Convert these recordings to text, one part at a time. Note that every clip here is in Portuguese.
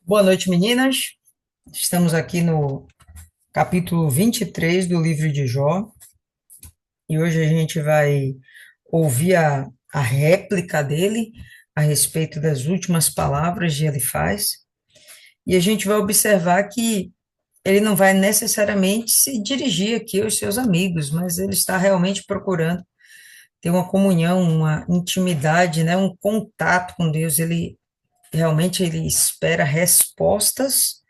Boa noite, meninas. Estamos aqui no capítulo 23 do livro de Jó e hoje a gente vai ouvir a réplica dele a respeito das últimas palavras de Elifaz e a gente vai observar que ele não vai necessariamente se dirigir aqui aos seus amigos, mas ele está realmente procurando ter uma comunhão, uma intimidade, né, um contato com Deus. Ele realmente ele espera respostas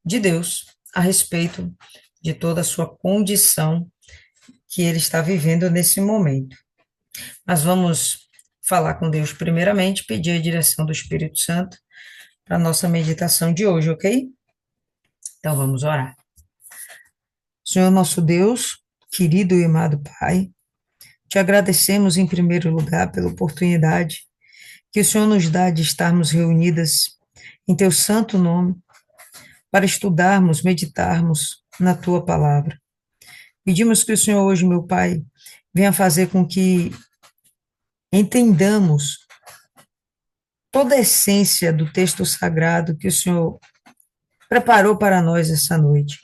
de Deus a respeito de toda a sua condição que ele está vivendo nesse momento. Nós vamos falar com Deus primeiramente, pedir a direção do Espírito Santo para a nossa meditação de hoje, ok? Então vamos orar. Senhor nosso Deus, querido e amado Pai, te agradecemos em primeiro lugar pela oportunidade que o Senhor nos dá de estarmos reunidas em teu santo nome para estudarmos, meditarmos na tua palavra. Pedimos que o Senhor hoje, meu Pai, venha fazer com que entendamos toda a essência do texto sagrado que o Senhor preparou para nós essa noite.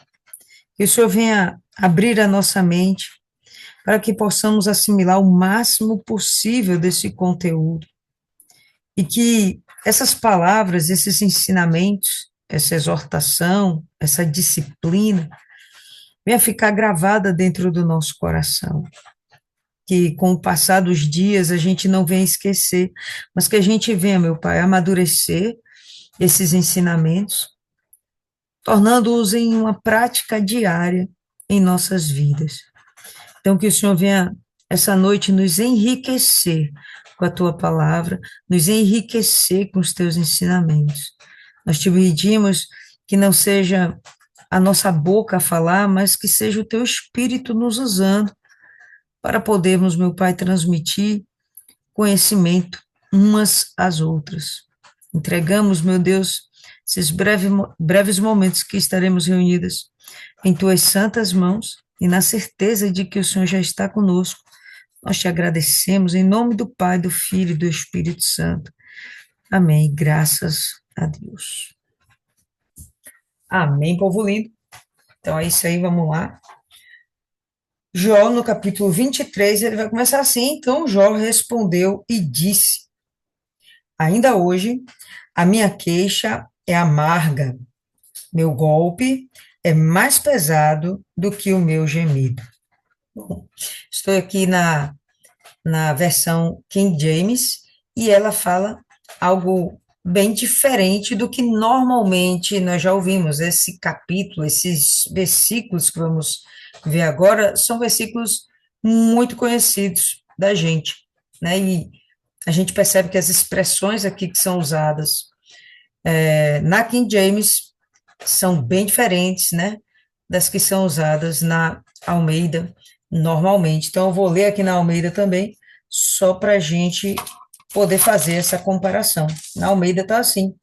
Que o Senhor venha abrir a nossa mente para que possamos assimilar o máximo possível desse conteúdo e que essas palavras, esses ensinamentos, essa exortação, essa disciplina, venha ficar gravada dentro do nosso coração. Que com o passar dos dias a gente não venha esquecer, mas que a gente venha, meu Pai, amadurecer esses ensinamentos, tornando-os em uma prática diária em nossas vidas. Então, que o Senhor venha essa noite nos enriquecer com a tua palavra, nos enriquecer com os teus ensinamentos. Nós te pedimos que não seja a nossa boca a falar, mas que seja o teu Espírito nos usando para podermos, meu Pai, transmitir conhecimento umas às outras. Entregamos, meu Deus, esses breves momentos que estaremos reunidas em tuas santas mãos e na certeza de que o Senhor já está conosco. Nós te agradecemos em nome do Pai, do Filho e do Espírito Santo. Amém. Graças a Deus. Amém, povo lindo. Então é isso aí, vamos lá. Jó, no capítulo 23, ele vai começar assim. Então Jó respondeu e disse: Ainda hoje, a minha queixa é amarga, meu golpe é mais pesado do que o meu gemido. Bom, estou aqui na versão King James e ela fala algo bem diferente do que normalmente nós já ouvimos. Esse capítulo, esses versículos que vamos ver agora, são versículos muito conhecidos da gente, né? E a gente percebe que as expressões aqui que são usadas na King James são bem diferentes, né, das que são usadas na Almeida normalmente. Então, eu vou ler aqui na Almeida também, só para a gente poder fazer essa comparação. Na Almeida está assim: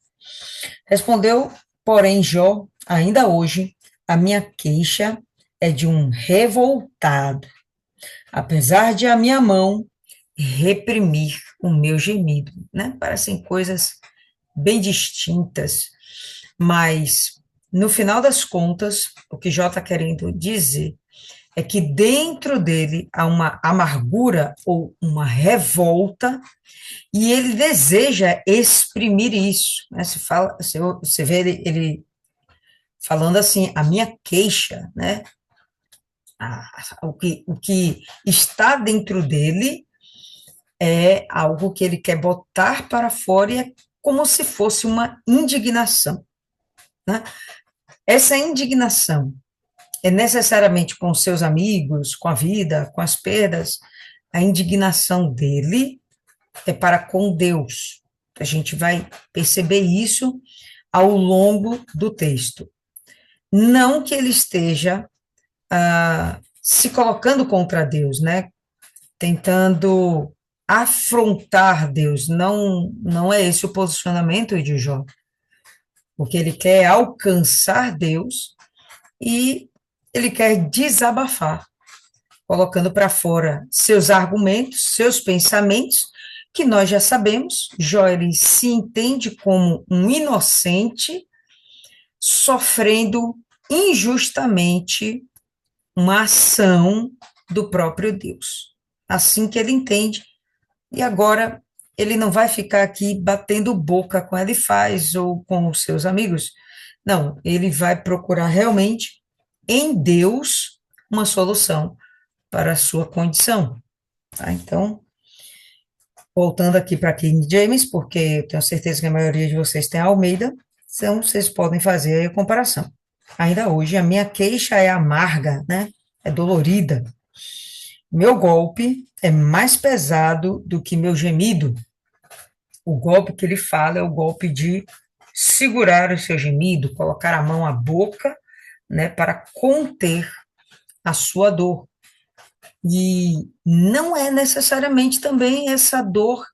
Respondeu, porém, Jó, ainda hoje, a minha queixa é de um revoltado, apesar de a minha mão reprimir o meu gemido, né? Parecem coisas bem distintas, mas no final das contas, o que Jó está querendo dizer é que dentro dele há uma amargura ou uma revolta e ele deseja exprimir isso, né? Se fala, você vê ele falando assim, a minha queixa, né? O que está dentro dele é algo que ele quer botar para fora e é como se fosse uma indignação, né? Essa indignação é necessariamente com os seus amigos, com a vida, com as perdas. A indignação dele é para com Deus. A gente vai perceber isso ao longo do texto. Não que ele esteja se colocando contra Deus, né? Tentando afrontar Deus. Não, não é esse o posicionamento de Jó. Porque ele quer alcançar Deus e ele quer desabafar, colocando para fora seus argumentos, seus pensamentos, que nós já sabemos. Jó ele se entende como um inocente, sofrendo injustamente uma ação do próprio Deus. Assim que ele entende, e agora ele não vai ficar aqui batendo boca com Elifaz ou com os seus amigos. Não, ele vai procurar realmente em Deus uma solução para a sua condição. Tá? Então, voltando aqui para King James, porque eu tenho certeza que a maioria de vocês tem a Almeida, então vocês podem fazer a comparação. Ainda hoje, a minha queixa é amarga, né? É dolorida. Meu golpe é mais pesado do que meu gemido. O golpe que ele fala é o golpe de segurar o seu gemido, colocar a mão à boca, né, para conter a sua dor. E não é necessariamente também essa dor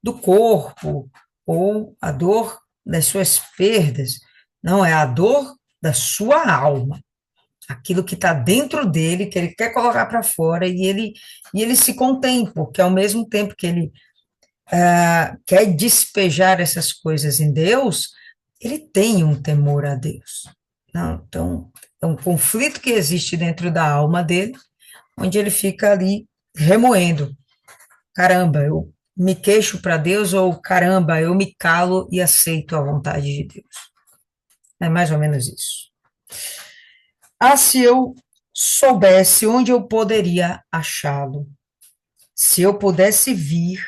do corpo ou a dor das suas perdas, não, é a dor da sua alma, aquilo que está dentro dele, que ele quer colocar para fora e ele se contém, porque ao mesmo tempo que ele quer despejar essas coisas em Deus, ele tem um temor a Deus. Não, então, é um conflito que existe dentro da alma dele, onde ele fica ali remoendo. Caramba, eu me queixo para Deus ou caramba, eu me calo e aceito a vontade de Deus. É mais ou menos isso. Ah, se eu soubesse onde eu poderia achá-lo, se eu pudesse vir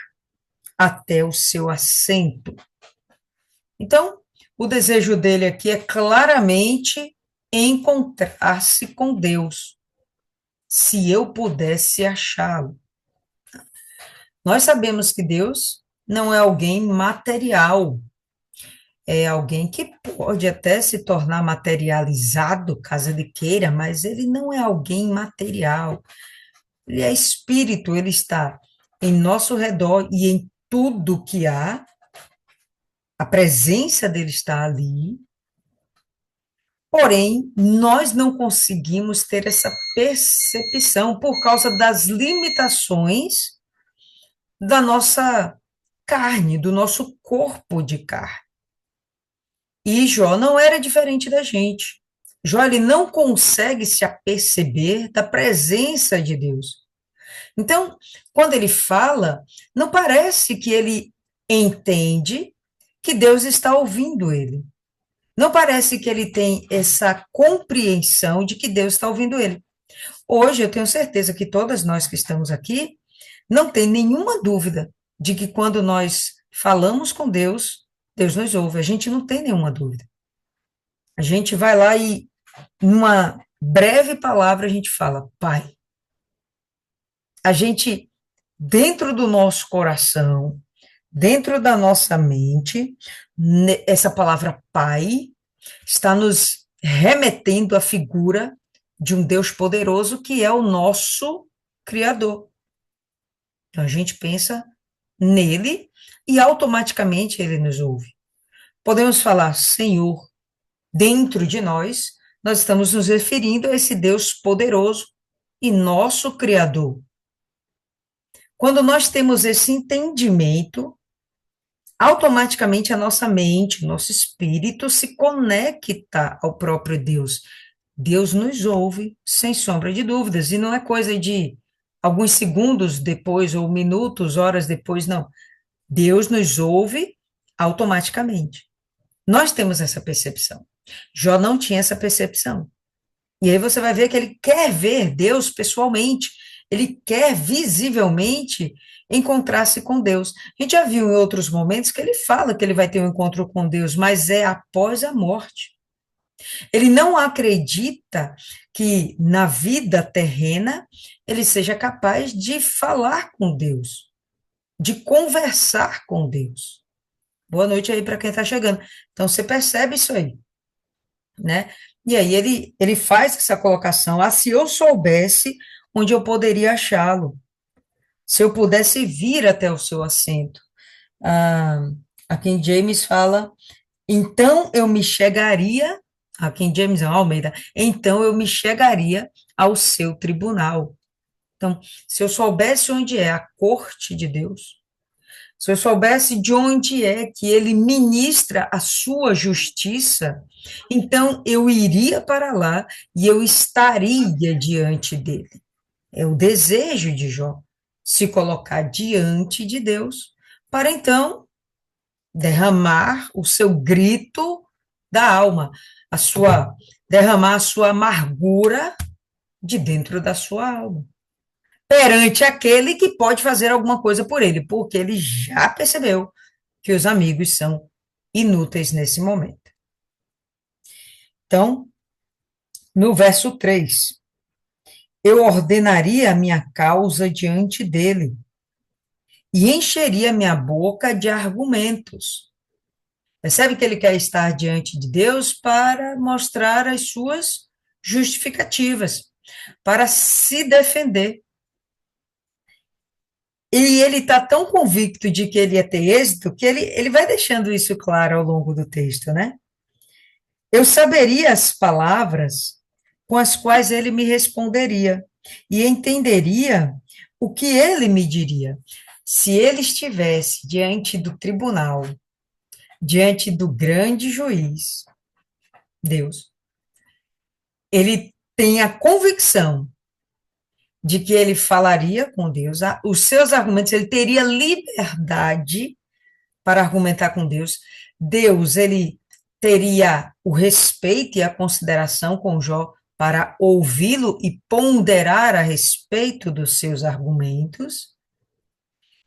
até o seu assento. Então, o desejo dele aqui é claramente encontrar-se com Deus, se eu pudesse achá-lo. Nós sabemos que Deus não é alguém material, é alguém que pode até se tornar materializado, caso ele queira, mas ele não é alguém material. Ele é espírito, ele está em nosso redor e em tudo que há, a presença dele está ali, porém, nós não conseguimos ter essa percepção por causa das limitações da nossa carne, do nosso corpo de carne. E Jó não era diferente da gente. Jó, ele não consegue se aperceber da presença de Deus. Então, quando ele fala, não parece que ele entende que Deus está ouvindo ele. Não parece que ele tem essa compreensão de que Deus está ouvindo ele. Hoje, eu tenho certeza que todas nós que estamos aqui não tem nenhuma dúvida de que quando nós falamos com Deus, Deus nos ouve. A gente não tem nenhuma dúvida. A gente vai lá e, numa breve palavra, a gente fala, Pai. A gente, dentro do nosso coração, dentro da nossa mente, essa palavra Pai está nos remetendo à figura de um Deus poderoso que é o nosso Criador. Então a gente pensa nele e automaticamente ele nos ouve. Podemos falar Senhor, dentro de nós estamos nos referindo a esse Deus poderoso e nosso Criador. Quando nós temos esse entendimento, automaticamente a nossa mente, nosso espírito se conecta ao próprio Deus. Deus nos ouve, sem sombra de dúvidas, e não é coisa de alguns segundos depois, ou minutos, horas depois, não. Deus nos ouve automaticamente. Nós temos essa percepção. Jó não tinha essa percepção. E aí você vai ver que ele quer ver Deus pessoalmente, ele quer visivelmente encontrar-se com Deus. A gente já viu em outros momentos que ele fala que ele vai ter um encontro com Deus, mas é após a morte. Ele não acredita que na vida terrena ele seja capaz de falar com Deus, de conversar com Deus. Boa noite aí para quem está chegando. Então você percebe isso aí, né? E aí ele faz essa colocação, se eu soubesse onde eu poderia achá-lo, se eu pudesse vir até o seu assento. Ah, a King James fala, então eu me chegaria, a King James não, Almeida, então eu me chegaria ao seu tribunal. Então, se eu soubesse onde é a corte de Deus, Se eu soubesse de onde é que ele ministra a sua justiça, então eu iria para lá e eu estaria diante dele. É o desejo de Jó, se colocar diante de Deus, para então derramar o seu grito da alma, a sua derramar a sua amargura de dentro da sua alma, perante aquele que pode fazer alguma coisa por ele, porque ele já percebeu que os amigos são inúteis nesse momento. Então, no verso 3, eu ordenaria a minha causa diante dele e encheria minha boca de argumentos. Percebe que ele quer estar diante de Deus para mostrar as suas justificativas, para se defender. E ele está tão convicto de que ele ia ter êxito que ele vai deixando isso claro ao longo do texto, né? Eu saberia as palavras com as quais ele me responderia e entenderia o que ele me diria. Se ele estivesse diante do tribunal, diante do grande juiz, Deus, ele tem a convicção de que ele falaria com Deus, os seus argumentos, ele teria liberdade para argumentar com Deus. Deus, ele teria o respeito e a consideração com Jó para ouvi-lo e ponderar a respeito dos seus argumentos.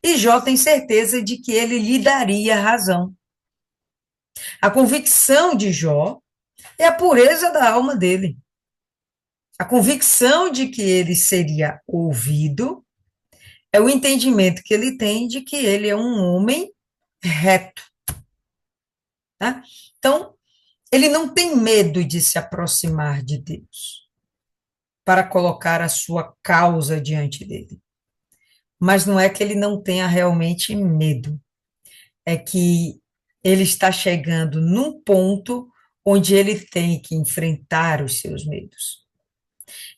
E Jó tem certeza de que ele lhe daria razão. A convicção de Jó é a pureza da alma dele. A convicção de que ele seria ouvido é o entendimento que ele tem de que ele é um homem reto. Tá? Então, ele não tem medo de se aproximar de Deus para colocar a sua causa diante dele. Mas não é que ele não tenha realmente medo, é que ele está chegando num ponto onde ele tem que enfrentar os seus medos.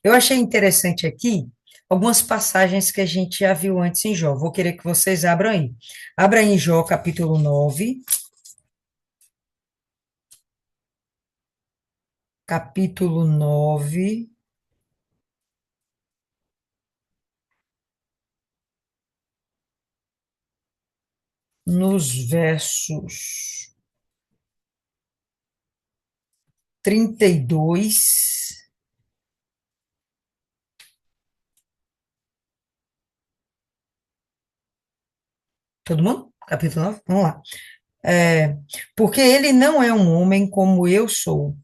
Eu achei interessante aqui algumas passagens que a gente já viu antes em Jó. Vou querer que vocês abram aí. Abra aí em Jó, capítulo 9. Capítulo 9, nos versos 32. Todo mundo? Capítulo 9? Vamos lá. É, porque ele não é um homem como eu sou,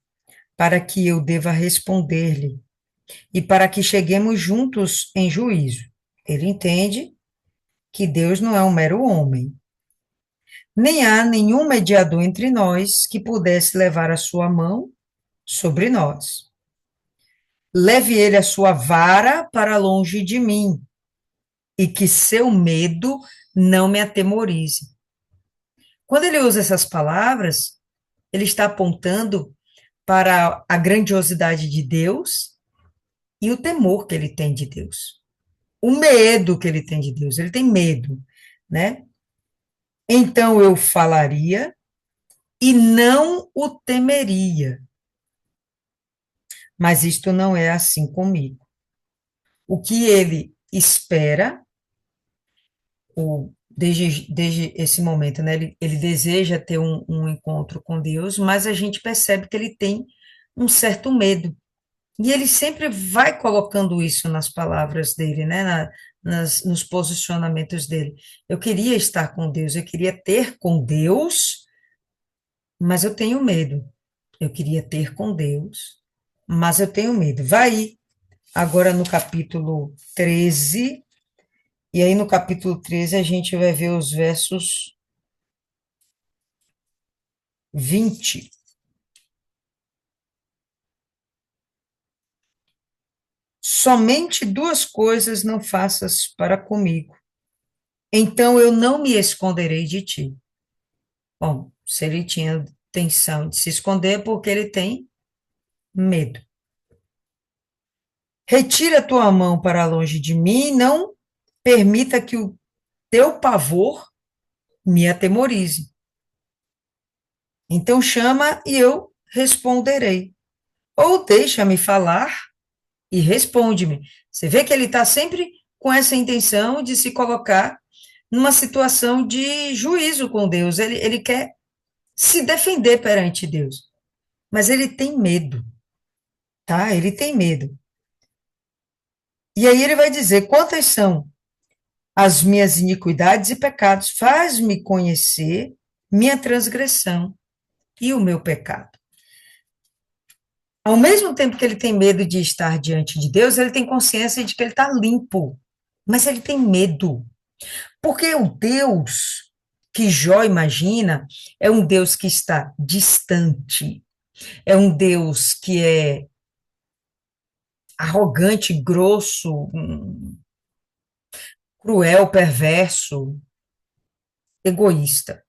para que eu deva responder-lhe, e para que cheguemos juntos em juízo. Ele entende que Deus não é um mero homem, nem há nenhum mediador entre nós que pudesse levar a sua mão sobre nós. Leve ele a sua vara para longe de mim, e que seu medo não me atemorize. Quando ele usa essas palavras, ele está apontando para a grandiosidade de Deus e o temor que ele tem de Deus. O medo que ele tem de Deus. Ele tem medo, né? Então eu falaria e não o temeria. Mas isto não é assim comigo. O que ele espera, desde esse momento, né? Ele deseja ter um encontro com Deus, mas a gente percebe que ele tem um certo medo. E ele sempre vai colocando isso nas palavras dele, né? Nos posicionamentos dele. Eu queria estar com Deus, eu queria ter com Deus, mas eu tenho medo. Eu queria ter com Deus, mas eu tenho medo. Vai agora no capítulo 13, e aí no capítulo 13 a gente vai ver os versos 20. Somente duas coisas não faças para comigo, então eu não me esconderei de ti. Bom, se ele tinha intenção de se esconder, é porque ele tem medo. Retira a tua mão para longe de mim, não permita que o teu pavor me atemorize. Então chama e eu responderei. Ou deixa-me falar e responde-me. Você vê que ele está sempre com essa intenção de se colocar numa situação de juízo com Deus. Ele quer se defender perante Deus, mas ele tem medo, tá? Ele tem medo. E aí ele vai dizer: quantas são as minhas iniquidades e pecados? Faz-me conhecer minha transgressão e o meu pecado. Ao mesmo tempo que ele tem medo de estar diante de Deus, ele tem consciência de que ele está limpo, mas ele tem medo. Porque o Deus que Jó imagina é um Deus que está distante, é um Deus que é arrogante, grosso, cruel, perverso, egoísta.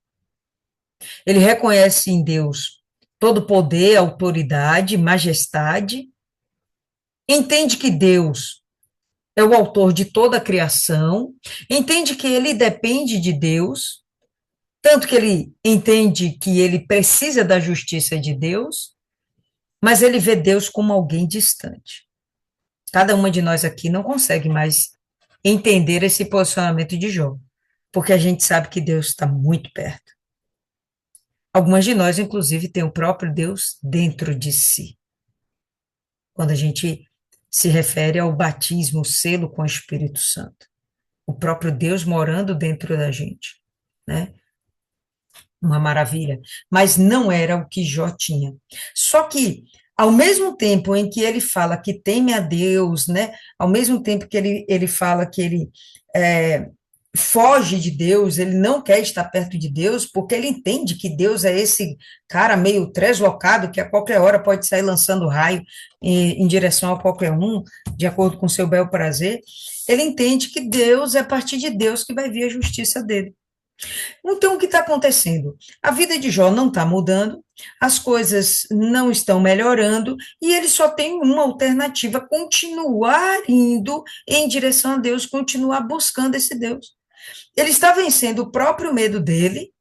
Ele reconhece em Deus todo poder, autoridade, majestade, entende que Deus é o autor de toda a criação, entende que ele depende de Deus, tanto que ele entende que ele precisa da justiça de Deus, mas ele vê Deus como alguém distante. Cada uma de nós aqui não consegue mais entender esse posicionamento de Jó, porque a gente sabe que Deus está muito perto. Algumas de nós, inclusive, têm o próprio Deus dentro de si. Quando a gente se refere ao batismo, o selo com o Espírito Santo. O próprio Deus morando dentro da gente, né? Uma maravilha. Mas não era o que Jó tinha. Só que, ao mesmo tempo em que ele fala que teme a Deus, né? Ao mesmo tempo que ele fala que ele foge de Deus, ele não quer estar perto de Deus, porque ele entende que Deus é esse cara meio translocado, que a qualquer hora pode sair lançando raio em direção a qualquer um, de acordo com seu bel prazer. Ele entende que Deus é a partir de Deus que vai vir a justiça dele. Então, o que está acontecendo? A vida de Jó não está mudando, as coisas não estão melhorando, e ele só tem uma alternativa: continuar indo em direção a Deus, continuar buscando esse Deus. Ele está vencendo o próprio medo dele.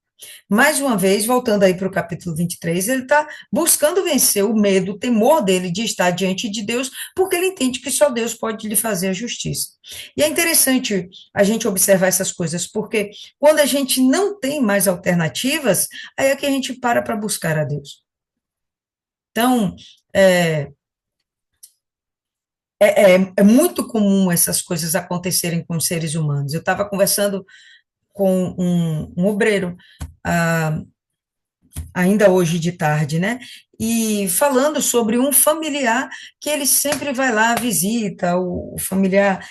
Mais uma vez, voltando aí para o capítulo 23, ele está buscando vencer o medo, o temor dele de estar diante de Deus, porque ele entende que só Deus pode lhe fazer a justiça. E é interessante a gente observar essas coisas, porque quando a gente não tem mais alternativas, aí é que a gente para buscar a Deus. Então, é muito comum essas coisas acontecerem com os seres humanos. Eu estava conversando com um obreiro, ah, ainda hoje de tarde, né? E falando sobre um familiar que ele sempre vai lá, visita, o familiar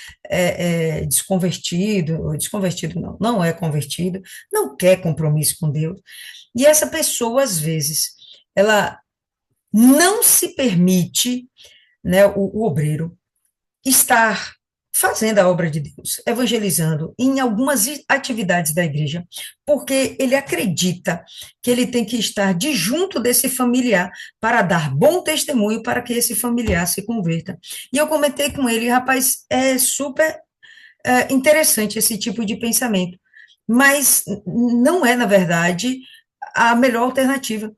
desconvertido, desconvertido não, não é convertido, não quer compromisso com Deus. E essa pessoa, às vezes, ela não se permite, né, o obreiro, estar fazendo a obra de Deus, evangelizando em algumas atividades da igreja, porque ele acredita que ele tem que estar de junto desse familiar para dar bom testemunho para que esse familiar se converta. E eu comentei com ele: rapaz, é super interessante esse tipo de pensamento, mas não é, na verdade, a melhor alternativa,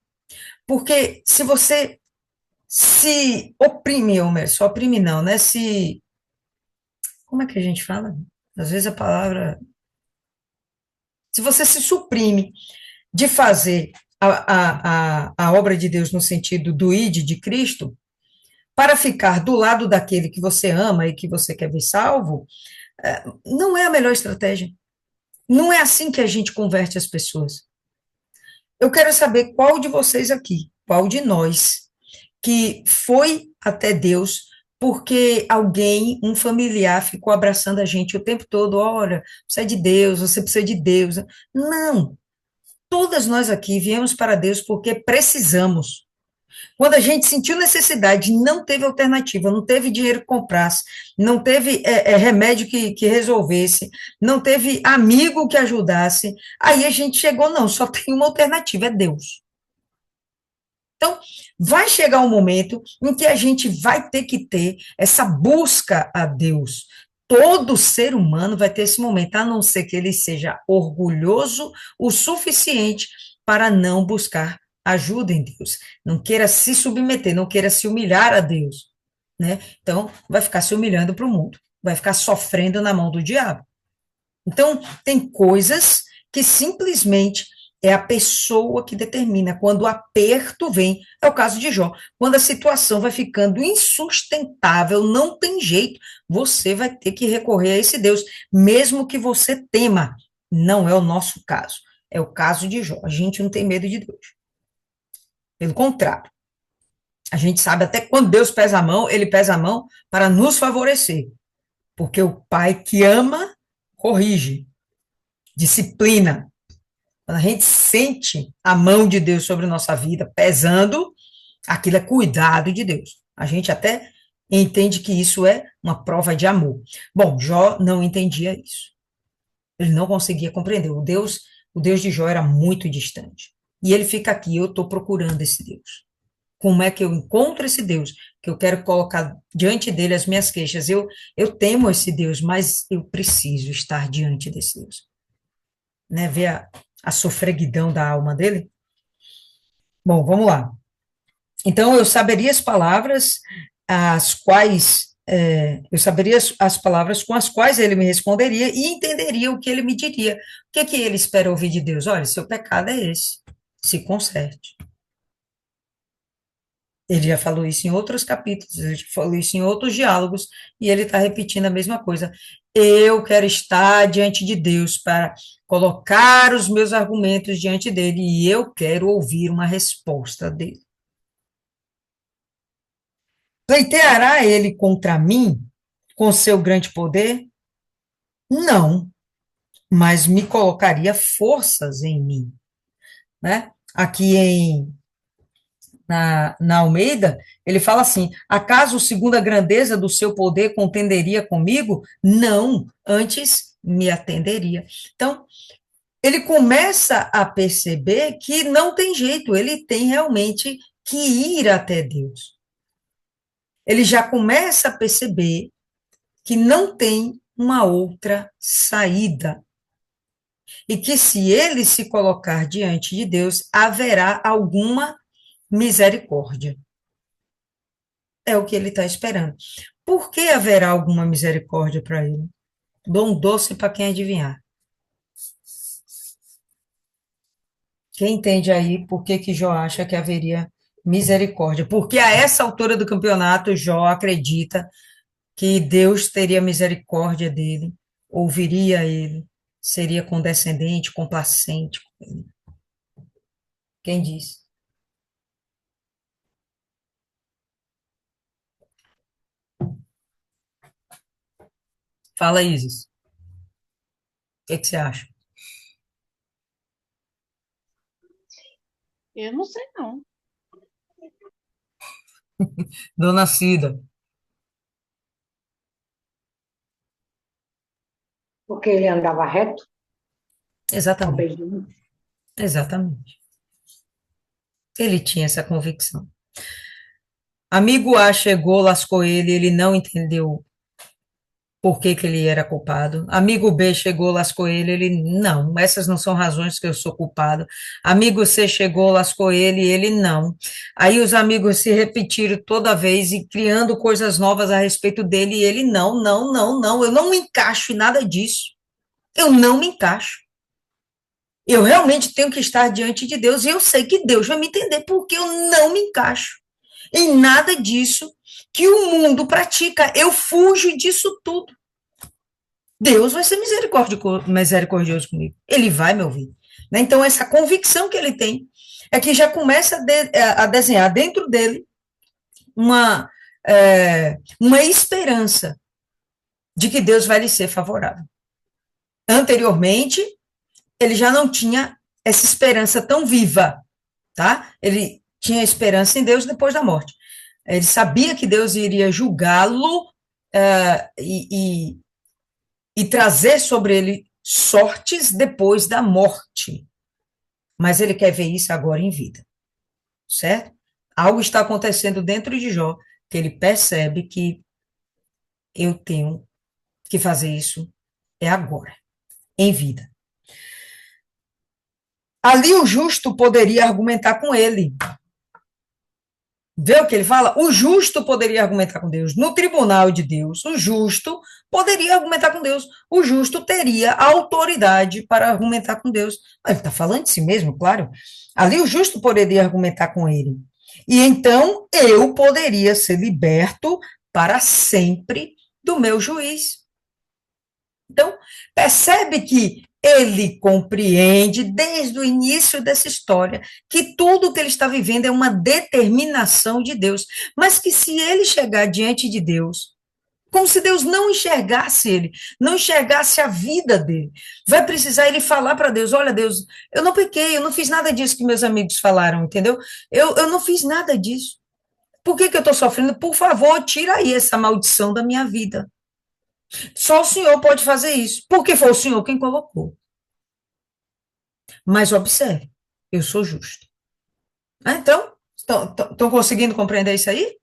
porque se você se oprime, ou melhor, só oprime não, né? Como é que a gente fala? Às vezes a palavra. Se você se suprime de fazer a obra de Deus no sentido do ide de Cristo, para ficar do lado daquele que você ama e que você quer ver salvo, não é a melhor estratégia. Não é assim que a gente converte as pessoas. Eu quero saber qual de vocês aqui, qual de nós, que foi até Deus porque alguém, um familiar, ficou abraçando a gente o tempo todo: olha, você é de Deus, você precisa de Deus. Não, todas nós aqui viemos para Deus porque precisamos. Quando a gente sentiu necessidade, não teve alternativa, não teve dinheiro que comprasse, não teve remédio que resolvesse, não teve amigo que ajudasse, aí a gente chegou: não, só tem uma alternativa, é Deus. Então, vai chegar um momento em que a gente vai ter que ter essa busca a Deus. todo ser humano vai ter esse momento, a não ser que ele seja orgulhoso o suficiente para não buscar ajuda em Deus, não queira se submeter, não queira se humilhar a Deus, né? Então, vai ficar se humilhando para o mundo, vai ficar sofrendo na mão do diabo. Então, tem coisas que simplesmente é a pessoa que determina. Quando o aperto vem, é o caso de Jó. Quando a situação vai ficando insustentável, não tem jeito, você vai ter que recorrer a esse Deus, mesmo que você tema. Não é o nosso caso. É o caso de Jó. A gente não tem medo de Deus. Pelo contrário, a gente sabe até quando Deus pesa a mão, ele pesa a mão para nos favorecer. Porque o pai que ama, corrige, disciplina. Quando a gente sente a mão de Deus sobre nossa vida pesando, aquilo é cuidado de Deus. A gente até entende que isso é uma prova de amor. Bom, Jó não entendia isso. Ele não conseguia compreender. O Deus de Jó era muito distante. E ele fica aqui, eu estou procurando esse Deus. Como é que eu encontro esse Deus? Que eu quero colocar diante dele as minhas queixas. Eu temo esse Deus, mas eu preciso estar diante desse Deus. Né? Ver a sofreguidão da alma dele. Bom, vamos lá. Então, eu saberia as palavras as quais, eu saberia as palavras com as quais ele me responderia e entenderia o que ele me diria. O que que ele espera ouvir de Deus? Olha, seu pecado é esse, se conserte. Ele já falou isso em outros capítulos, ele já falou isso em outros diálogos, e ele está repetindo a mesma coisa. Eu quero estar diante de Deus para colocar os meus argumentos diante dele, e eu quero ouvir uma resposta dele. Pleiteará ele contra mim com seu grande poder? Não, mas me colocaria forças em mim, né? Aqui na Almeida, ele fala assim: acaso, segundo a grandeza do seu poder, contenderia comigo? Não, antes me atenderia. Então, ele começa a perceber que não tem jeito, ele tem realmente que ir até Deus. Ele já começa a perceber que não tem uma outra saída. E que se ele se colocar diante de Deus, haverá alguma misericórdia. É o que ele está esperando. Por que haverá alguma misericórdia para ele? Dou um doce para quem adivinhar. Quem entende aí por que que Jó acha que haveria misericórdia? Porque a essa altura do campeonato, Jó acredita que Deus teria misericórdia dele, ouviria ele, seria condescendente, complacente com ele. Quem diz? Fala, Isis. O que que você acha? Eu não sei, não. Dona Cida. Porque ele andava reto, Exatamente, obediente. exatamente. Ele tinha essa convicção. Amigo A chegou, lascou ele não entendeu por que que ele era culpado. Amigo B chegou, lascou ele não, essas não são razões que eu sou culpado. Amigo C chegou, lascou ele não. Aí os amigos se repetiram toda vez e criando coisas novas a respeito dele, e ele não, não, não, não, eu não me encaixo em nada disso. Eu não me encaixo. Eu realmente tenho que estar diante de Deus e eu sei que Deus vai me entender porque eu não me encaixo em nada disso que o mundo pratica. Eu fujo disso tudo. Deus vai ser misericordioso comigo. Ele vai me ouvir. Né? Então, essa convicção que ele tem é que já começa a desenhar dentro dele uma, uma esperança de que Deus vai lhe ser favorável. Anteriormente, ele já não tinha essa esperança tão viva, tá? Ele tinha esperança em Deus depois da morte. Ele sabia que Deus iria julgá-lo e trazer sobre ele sortes depois da morte. Mas ele quer ver isso agora em vida, certo? Algo está acontecendo dentro de Jó, que ele percebe que eu tenho que fazer isso é agora, em vida. Ali o justo poderia argumentar com ele. Vê o que ele fala? O justo poderia argumentar com Deus. No tribunal de Deus, o justo poderia argumentar com Deus. O justo teria autoridade para argumentar com Deus. Ele está falando de si mesmo, claro. Ali o justo poderia argumentar com ele. E então eu poderia ser liberto para sempre do meu juiz. Então, percebe que ele compreende desde o início dessa história que tudo que ele está vivendo é uma determinação de Deus, mas que se ele chegar diante de Deus, como se Deus não enxergasse ele, não enxergasse a vida dele, vai precisar ele falar para Deus: olha, Deus, eu não pequei, eu não fiz nada disso que meus amigos falaram, entendeu? Eu não fiz nada disso. Por que eu estou sofrendo? Por favor, tira aí essa maldição da minha vida. Só o Senhor pode fazer isso, porque foi o Senhor quem colocou. Mas observe, eu sou justo. Então, estão conseguindo compreender isso aí?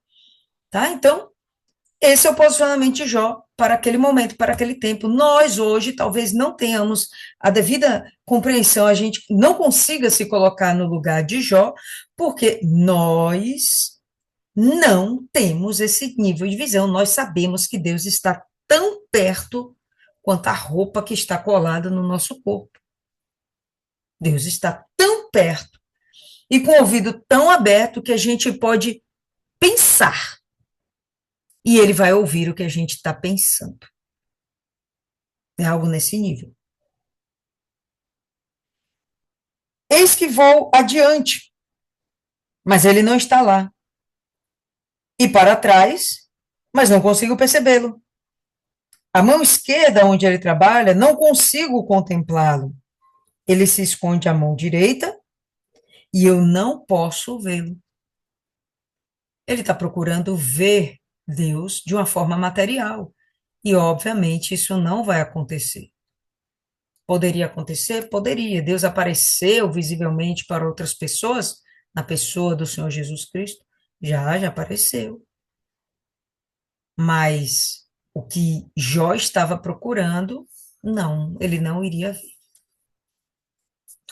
Tá? Então, esse é o posicionamento de Jó para aquele momento, para aquele tempo. Nós, hoje, talvez não tenhamos a devida compreensão, a gente não consiga se colocar no lugar de Jó, porque nós não temos esse nível de visão. Nós sabemos que Deus está tão perto quanto a roupa que está colada no nosso corpo. Deus está tão perto e com o ouvido tão aberto que a gente pode pensar e ele vai ouvir o que a gente está pensando. É algo nesse nível. Eis que vou adiante, mas ele não está lá. E para trás, mas não consigo percebê-lo. A mão esquerda, onde ele trabalha, não consigo contemplá-lo. Ele se esconde à mão direita e eu não posso vê-lo. Ele está procurando ver Deus de uma forma material. E, obviamente, isso não vai acontecer. Poderia acontecer? Poderia. Deus apareceu visivelmente para outras pessoas, na pessoa do Senhor Jesus Cristo? Já apareceu. Mas o que Jó estava procurando, não, ele não iria ver.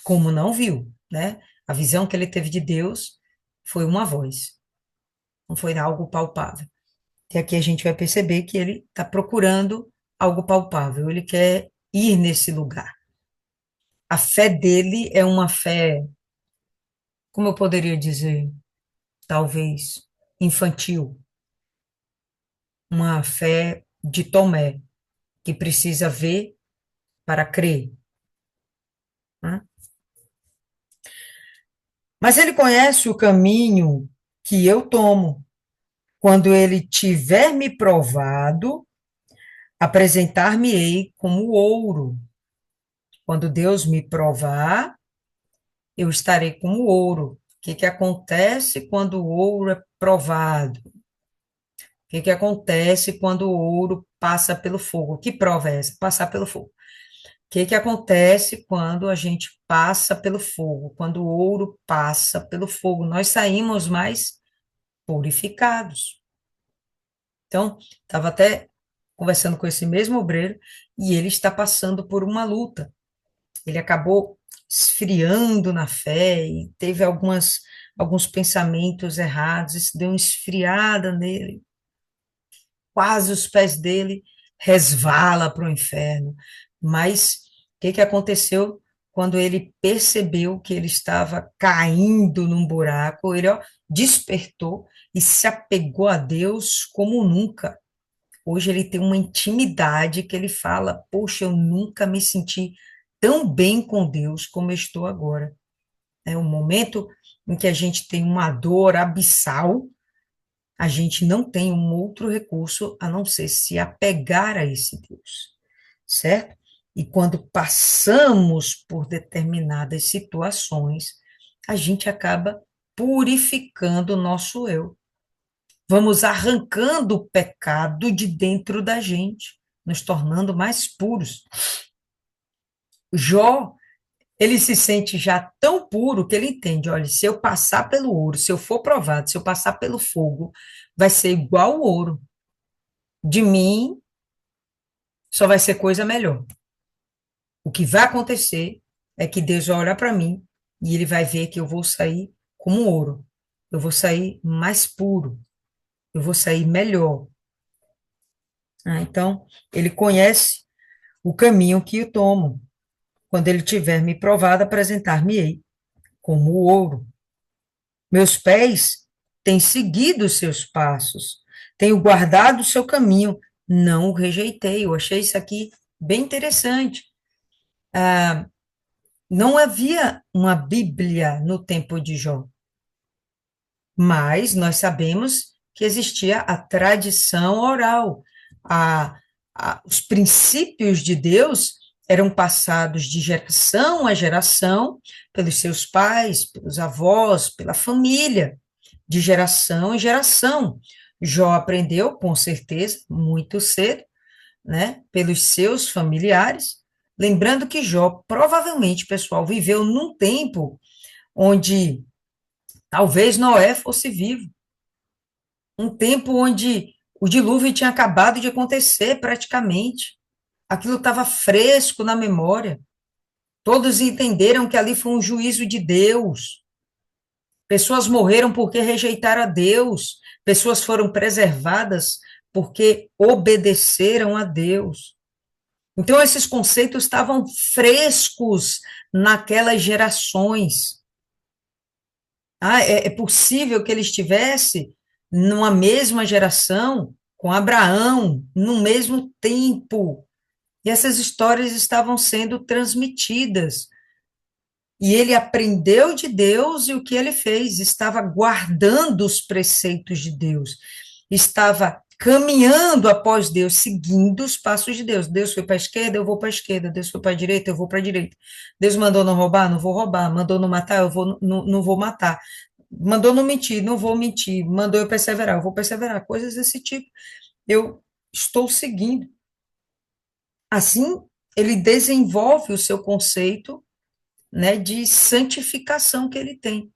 Como não viu, né? A visão que ele teve de Deus foi uma voz, não foi algo palpável. E aqui a gente vai perceber que ele está procurando algo palpável, ele quer ir nesse lugar. A fé dele é uma fé, como eu poderia dizer, talvez infantil, uma fé de Tomé, que precisa ver para crer, né? Mas ele conhece o caminho que eu tomo. Quando ele tiver me provado, apresentar-me-ei como ouro. Quando Deus me provar, eu estarei como ouro. O que acontece quando o ouro é provado? O que acontece quando o ouro passa pelo fogo? Que prova é essa? Passar pelo fogo. O que acontece quando a gente passa pelo fogo? Quando o ouro passa pelo fogo, nós saímos mais purificados. Então, estava até conversando com esse mesmo obreiro e ele está passando por uma luta. Ele acabou esfriando na fé e teve alguns pensamentos errados, isso deu uma esfriada nele. Quase os pés dele resvala para o inferno. Mas o que aconteceu quando ele percebeu que ele estava caindo num buraco? Ele, despertou e se apegou a Deus como nunca. Hoje ele tem uma intimidade que ele fala: poxa, eu nunca me senti tão bem com Deus como eu estou agora. É um momento em que a gente tem uma dor abissal, a gente não tem um outro recurso a não ser se apegar a esse Deus, certo? E quando passamos por determinadas situações, a gente acaba purificando o nosso eu. Vamos arrancando o pecado de dentro da gente, nos tornando mais puros. Jó, ele se sente já tão puro que ele entende: olha, se eu passar pelo ouro, se eu for provado, se eu passar pelo fogo, vai ser igual o ouro. De mim só vai ser coisa melhor. O que vai acontecer é que Deus vai olhar para mim e ele vai ver que eu vou sair como ouro. Eu vou sair mais puro. Eu vou sair melhor. Então, ele conhece o caminho que eu tomo. Quando ele tiver me provado, apresentar-me-ei como ouro. Meus pés têm seguido os seus passos, tenho guardado o seu caminho, não o rejeitei. Eu achei isso aqui bem interessante. Não havia uma Bíblia no tempo de Jó, mas nós sabemos que existia a tradição oral. A, os princípios de Deus eram passados de geração a geração pelos seus pais, pelos avós, pela família, de geração em geração. Jó aprendeu, com certeza, muito cedo, né, pelos seus familiares. Lembrando que Jó, provavelmente, pessoal, viveu num tempo onde talvez Noé fosse vivo, um tempo onde o dilúvio tinha acabado de acontecer praticamente. Aquilo estava fresco na memória. Todos entenderam que ali foi um juízo de Deus. Pessoas morreram porque rejeitaram a Deus. Pessoas foram preservadas porque obedeceram a Deus. Então, esses conceitos estavam frescos naquelas gerações. É possível que ele estivesse numa mesma geração com Abraão, no mesmo tempo. E essas histórias estavam sendo transmitidas. E ele aprendeu de Deus e o que ele fez? Estava guardando os preceitos de Deus, estava caminhando após Deus, seguindo os passos de Deus. Deus foi para a esquerda, eu vou para a esquerda. Deus foi para a direita, eu vou para a direita. Deus mandou não roubar, não vou roubar. Mandou não matar, não vou matar. Mandou não mentir, não vou mentir. Mandou eu perseverar, eu vou perseverar. Coisas desse tipo. Eu estou seguindo. Assim, ele desenvolve o seu conceito, né, de santificação que ele tem.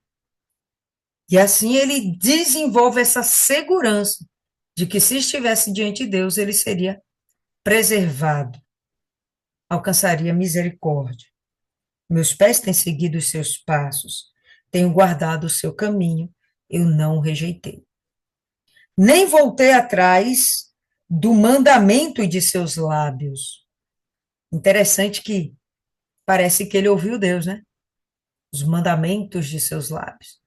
E assim ele desenvolve essa segurança de que se estivesse diante de Deus, ele seria preservado, alcançaria misericórdia. Meus pés têm seguido os seus passos, tenho guardado o seu caminho, eu não o rejeitei. Nem voltei atrás do mandamento de seus lábios. Interessante que parece que ele ouviu Deus, né? Os mandamentos de seus lábios.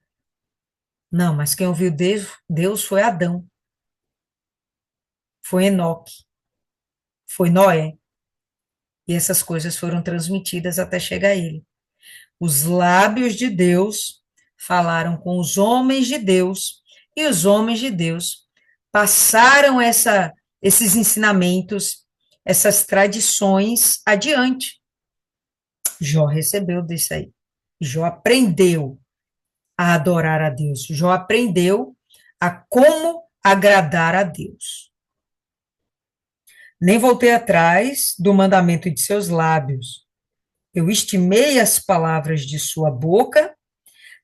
Não, mas quem ouviu Deus foi Adão, foi Enoque, foi Noé. E essas coisas foram transmitidas até chegar a ele. Os lábios de Deus falaram com os homens de Deus, e os homens de Deus passaram esses ensinamentos, essas tradições adiante. Jó recebeu disso aí. Jó aprendeu a adorar a Deus. Jó aprendeu a como agradar a Deus. Nem voltei atrás do mandamento de seus lábios. Eu estimei as palavras de sua boca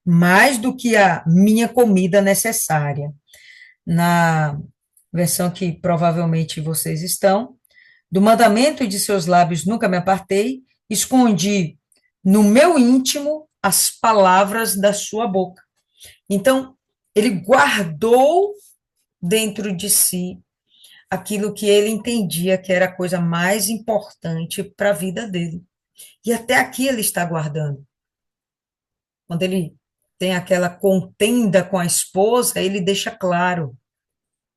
mais do que a minha comida necessária. Na versão que provavelmente vocês estão, do mandamento de seus lábios nunca me apartei, escondi no meu íntimo as palavras da sua boca. Então, ele guardou dentro de si aquilo que ele entendia que era a coisa mais importante para a vida dele. E até aqui ele está guardando. Quando ele tem aquela contenda com a esposa, ele deixa claro: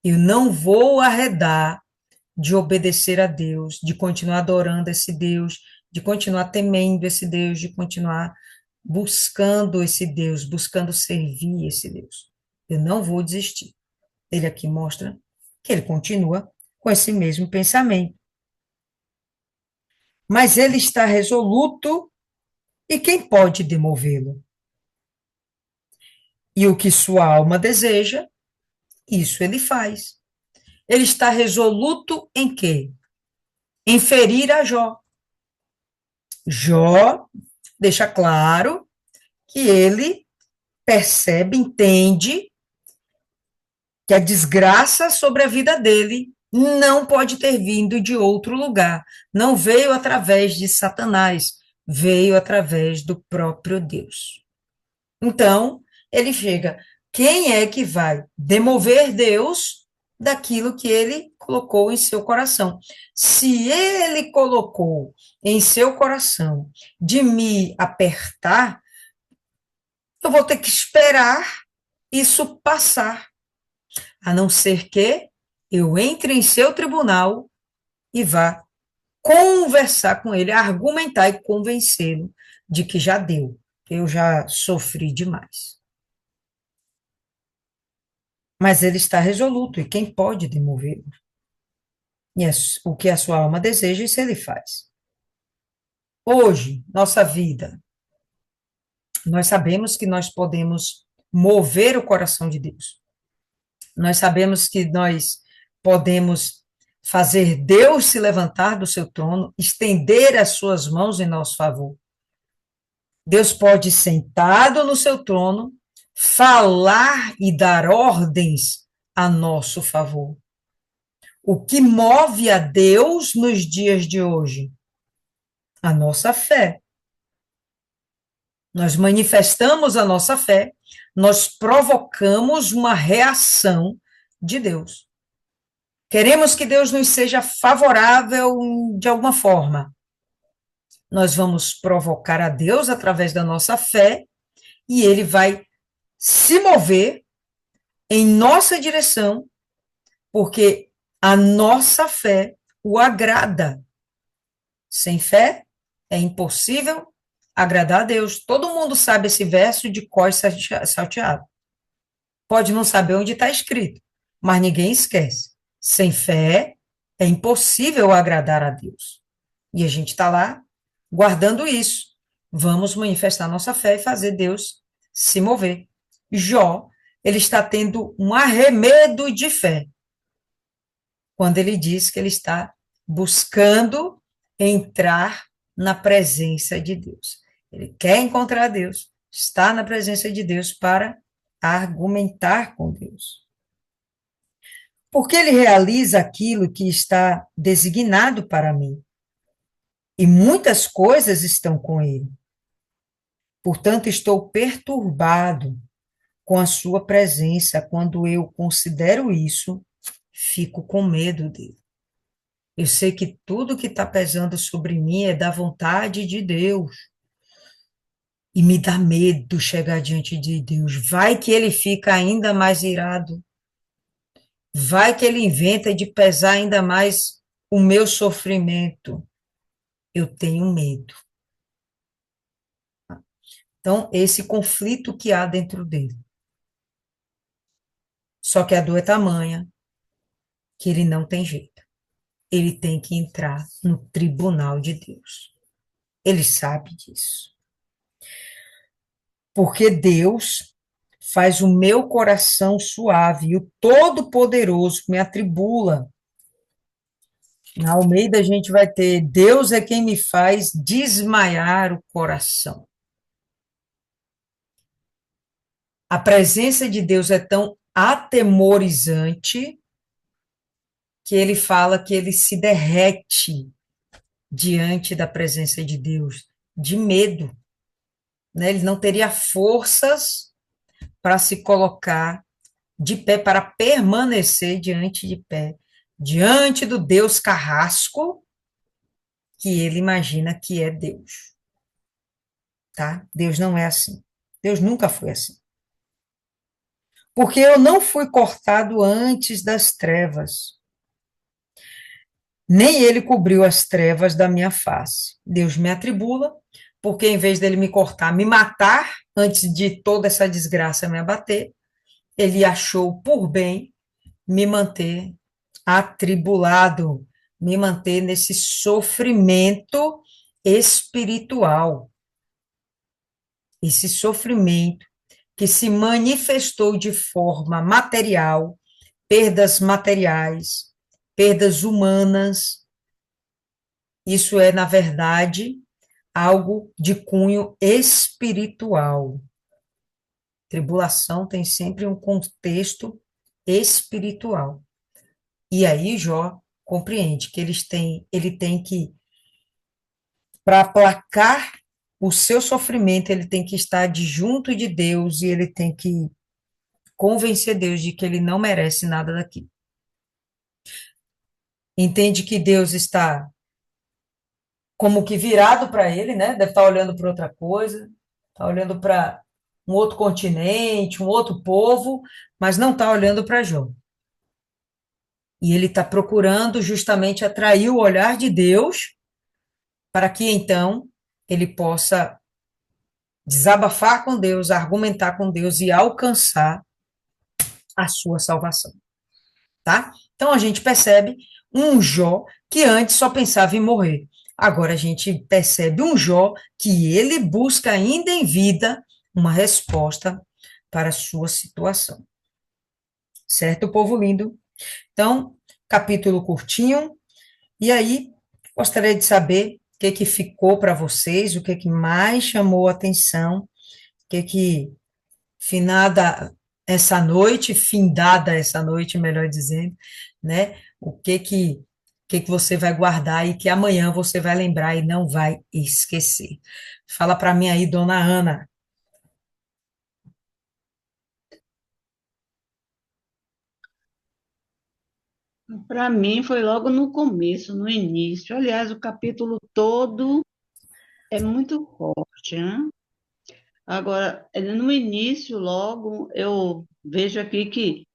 eu não vou arredar de obedecer a Deus, de continuar adorando esse Deus, de continuar temendo esse Deus, de continuar buscando esse Deus, buscando servir esse Deus. Eu não vou desistir. Ele aqui mostra que ele continua com esse mesmo pensamento. Mas ele está resoluto, e quem pode demovê-lo? E o que sua alma deseja, isso ele faz. Ele está resoluto em quê? Em ferir a Jó. Jó deixa claro que ele percebe, entende que a desgraça sobre a vida dele não pode ter vindo de outro lugar. Não veio através de Satanás, veio através do próprio Deus. Então, ele chega. Quem é que vai demover Deus daquilo que ele colocou em seu coração? Se ele colocou em seu coração de me apertar, eu vou ter que esperar isso passar, a não ser que eu entre em seu tribunal e vá conversar com ele, argumentar e convencê-lo de que já deu, que eu já sofri demais. Mas ele está resoluto, e quem pode demovê-lo? E é o que a sua alma deseja, isso ele faz. Hoje, nossa vida, nós sabemos que nós podemos mover o coração de Deus. Nós sabemos que nós podemos fazer Deus se levantar do seu trono, estender as suas mãos em nosso favor. Deus pode, sentado no seu trono, falar e dar ordens a nosso favor. O que move a Deus nos dias de hoje? A nossa fé. Nós manifestamos a nossa fé, nós provocamos uma reação de Deus. Queremos que Deus nos seja favorável de alguma forma. Nós vamos provocar a Deus através da nossa fé e ele vai se mover em nossa direção, porque a nossa fé o agrada. Sem fé é impossível agradar a Deus. Todo mundo sabe esse verso de cor salteado. Pode não saber onde está escrito, mas ninguém esquece. Sem fé é impossível agradar a Deus. E a gente está lá guardando isso. Vamos manifestar nossa fé e fazer Deus se mover. Jó, ele está tendo um arremedo de fé quando ele diz que ele está buscando entrar na presença de Deus. Ele quer encontrar Deus, está na presença de Deus para argumentar com Deus. Porque ele realiza aquilo que está designado para mim. E muitas coisas estão com ele. Portanto, estou perturbado com a sua presença. Quando eu considero isso, fico com medo dele. Eu sei que tudo que está pesando sobre mim é da vontade de Deus. E me dá medo chegar diante de Deus. Vai que ele fica ainda mais irado. Vai que ele inventa de pesar ainda mais o meu sofrimento. Eu tenho medo. Então, esse conflito que há dentro dele. Só que a dor é tamanha que ele não tem jeito. Ele tem que entrar no tribunal de Deus. Ele sabe disso. Porque Deus faz o meu coração suave e o Todo-Poderoso me atribula. Na Almeida a gente vai ter: Deus é quem me faz desmaiar o coração. A presença de Deus é tão atemorizante que ele fala que ele se derrete diante da presença de Deus, de medo, né? Ele não teria forças para se colocar de pé, para permanecer diante de pé, diante do Deus carrasco que ele imagina que é Deus, tá? Deus não é assim. Deus nunca foi assim. Porque eu não fui cortado antes das trevas, nem ele cobriu as trevas da minha face. Deus me atribula, porque em vez dele me cortar, me matar, antes de toda essa desgraça me abater, ele achou por bem me manter atribulado, me manter nesse sofrimento espiritual. Esse sofrimento que se manifestou de forma material, perdas materiais, perdas humanas. Isso é, na verdade, algo de cunho espiritual. Tribulação tem sempre um contexto espiritual. E aí Jó compreende que ele tem que, para aplacar o seu sofrimento, ele tem que estar de junto de Deus e ele tem que convencer Deus de que ele não merece nada daquilo. Entende que Deus está como que virado para ele, né? Deve estar olhando para outra coisa, está olhando para um outro continente, um outro povo, mas não está olhando para Jó. E ele está procurando justamente atrair o olhar de Deus para que então ele possa desabafar com Deus, argumentar com Deus e alcançar a sua salvação, tá? Então a gente percebe um Jó que antes só pensava em morrer. Agora a gente percebe um Jó que ele busca ainda em vida uma resposta para a sua situação. Certo, povo lindo? Então, capítulo curtinho. E aí, gostaria de saber o que que ficou para vocês, o que que mais chamou a atenção, o que que finada essa noite, findada essa noite, melhor dizendo, né? O que que você vai guardar e que amanhã você vai lembrar e não vai esquecer. Fala para mim aí, dona Ana. Para mim foi logo no começo, no início. Aliás, o capítulo todo é muito forte, né? Agora, no início, logo, eu vejo aqui que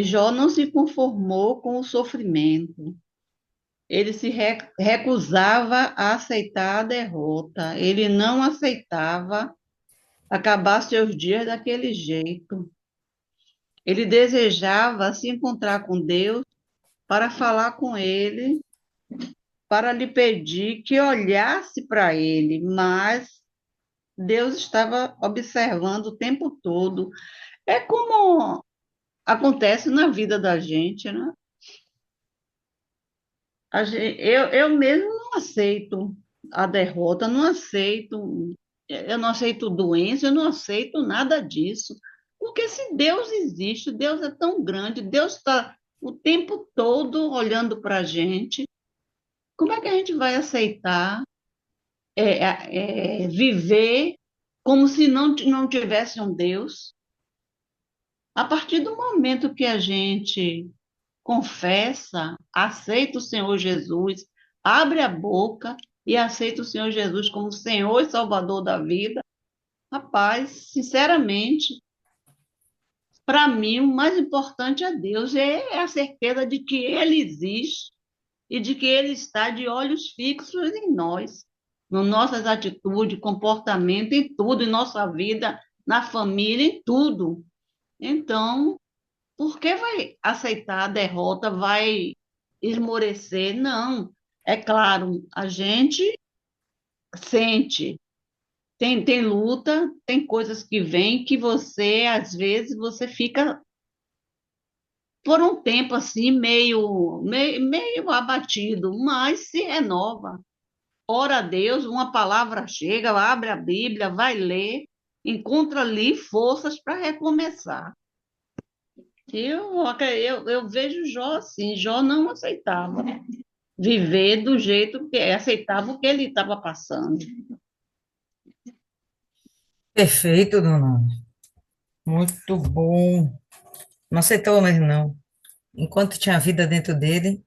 Jó não se conformou com o sofrimento. Ele se recusava a aceitar a derrota. Ele não aceitava acabar seus dias daquele jeito. Ele desejava se encontrar com Deus para falar com ele, para lhe pedir que olhasse para ele, mas Deus estava observando o tempo todo. É como acontece na vida da gente, né? Eu mesmo não aceito a derrota, não aceito, eu não aceito doença, eu não aceito nada disso. Porque se Deus existe, Deus é tão grande, Deus está o tempo todo olhando para a gente, como é que a gente vai aceitar viver como se não tivesse um Deus? A partir do momento que a gente confessa, aceita o Senhor Jesus, abre a boca e aceita o Senhor Jesus como Senhor e Salvador da vida, rapaz, sinceramente, para mim, o mais importante é Deus, é a certeza de que Ele existe e de que Ele está de olhos fixos em nós, nas nossas atitudes, comportamento, em tudo, em nossa vida, na família, em tudo. Então, por que vai aceitar a derrota, vai esmorecer? Não. É claro, a gente sente, tem luta, tem coisas que vêm que você, às vezes, você fica por um tempo assim, meio abatido, mas se renova. Ora a Deus, uma palavra chega, abre a Bíblia, vai ler, encontra ali forças para recomeçar. Eu vejo Jó assim, Jó não aceitava viver do jeito que aceitava o que ele estava passando. Perfeito, dona Ana. Muito bom. Não aceitou mais não. Enquanto tinha vida dentro dele,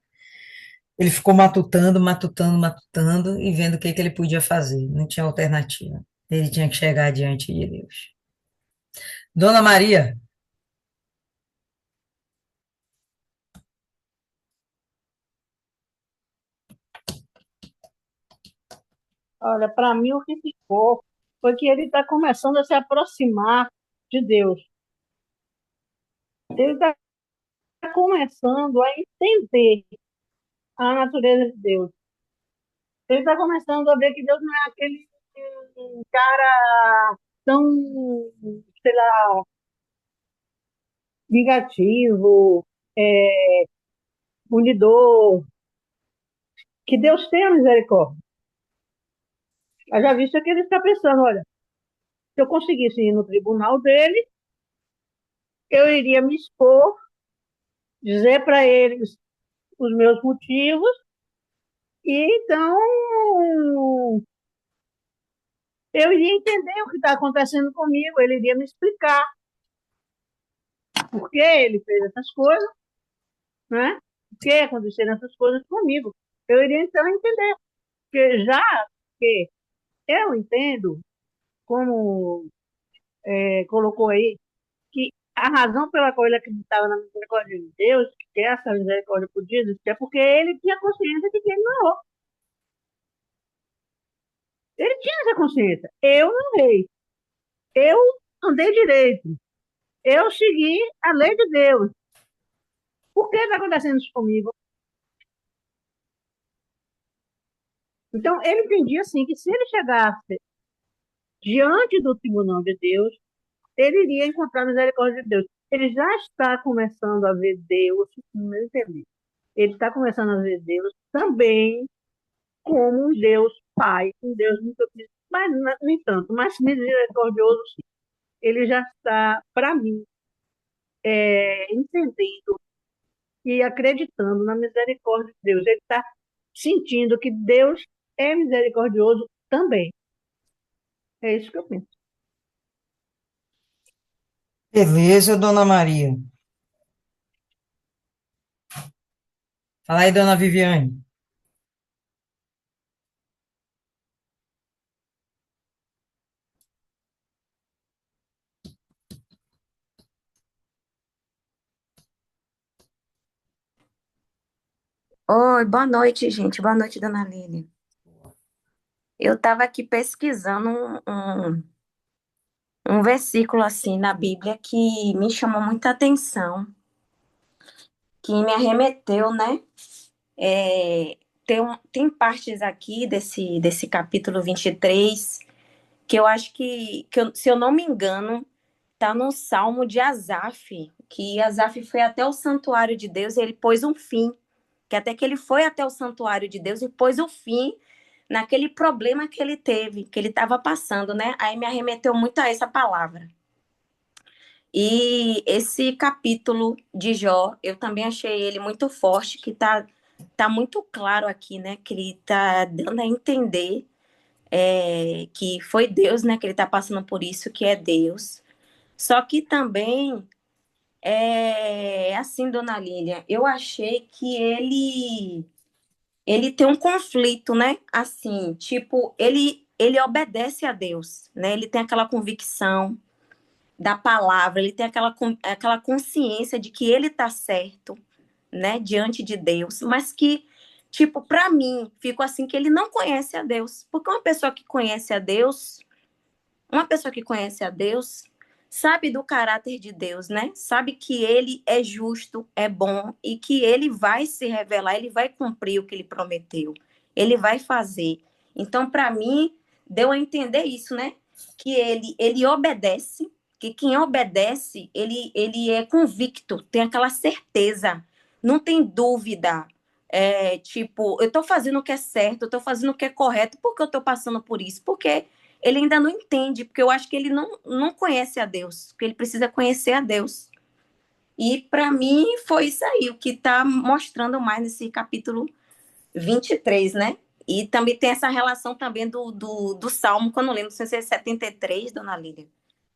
ele ficou matutando, matutando, matutando e vendo o que que ele podia fazer. Não tinha alternativa. Ele tinha que chegar diante de Deus. Dona Maria, Olha, para mim o que ficou foi que ele está começando a se aproximar de Deus. Ele está começando a entender a natureza de Deus. Ele está começando a ver que Deus não é aquele cara tão, sei lá, vingativo, punidor, que Deus tem a misericórdia. Haja vista que ele está pensando, olha, se eu conseguisse ir no tribunal dele, eu iria me expor, dizer para eles os meus motivos, e então eu iria entender o que está acontecendo comigo, ele iria me explicar por que ele fez essas coisas, né? Por que aconteceram essas coisas comigo. Eu iria então entender, porque já que eu entendo, como colocou aí, que a razão pela qual ele acreditava na misericórdia de Deus, que essa misericórdia podia existir, é porque ele tinha consciência de que ele não errou. Ele tinha essa consciência. Eu não errei. Eu andei direito. Eu segui a lei de Deus. Por que está acontecendo isso comigo? Então, ele entendia assim que se ele chegasse diante do tribunal de Deus, ele iria encontrar a misericórdia de Deus. Ele já está começando a ver Deus, no meu entender. Ele está começando a ver Deus também como um Deus Pai, um Deus muito, mas nem tanto, mas misericordioso, sim. Ele já está, para mim, entendendo e acreditando na misericórdia de Deus. Ele está sentindo que Deus é misericordioso também. É isso que eu penso. Beleza, dona Maria. Fala aí, dona Viviane. Oi, boa noite, gente. Boa noite, dona Lília. Eu estava aqui pesquisando um versículo assim na Bíblia que me chamou muita atenção, que me arremeteu, né? Tem partes aqui desse capítulo 23 que eu acho se eu não me engano, tá no Salmo de Asaf, que Asaf foi até o santuário de Deus e ele pôs um fim, que até que ele foi até o santuário de Deus e pôs o fim naquele problema que ele teve, que ele estava passando, né? Aí me arremeteu muito a essa palavra. E esse capítulo de Jó, eu também achei ele muito forte, que tá muito claro aqui, né? Que ele tá dando a entender que foi Deus, né? Que ele tá passando por isso, que é Deus. Só que também, assim, dona Lília, eu achei que ele tem um conflito, né? Assim, tipo, ele obedece a Deus, né? Ele tem aquela convicção da palavra, ele tem aquela consciência de que ele tá certo, né? Diante de Deus, mas que, tipo, para mim, fico assim que ele não conhece a Deus. Porque uma pessoa que conhece a Deus sabe do caráter de Deus, né? Sabe que ele é justo, é bom e que ele vai se revelar, ele vai cumprir o que ele prometeu. Ele vai fazer. Então, para mim, deu a entender isso, né? Que ele obedece, que quem obedece, ele é convicto, tem aquela certeza, não tem dúvida. Tipo, eu estou fazendo o que é certo, eu estou fazendo o que é correto, por que eu estou passando por isso? Porque ele ainda não entende, porque eu acho que ele não conhece a Deus, porque ele precisa conhecer a Deus. E para mim foi isso aí, o que está mostrando mais nesse capítulo 23, né? E também tem essa relação também do Salmo, que eu não lembro, não sei se é 73, dona Lília.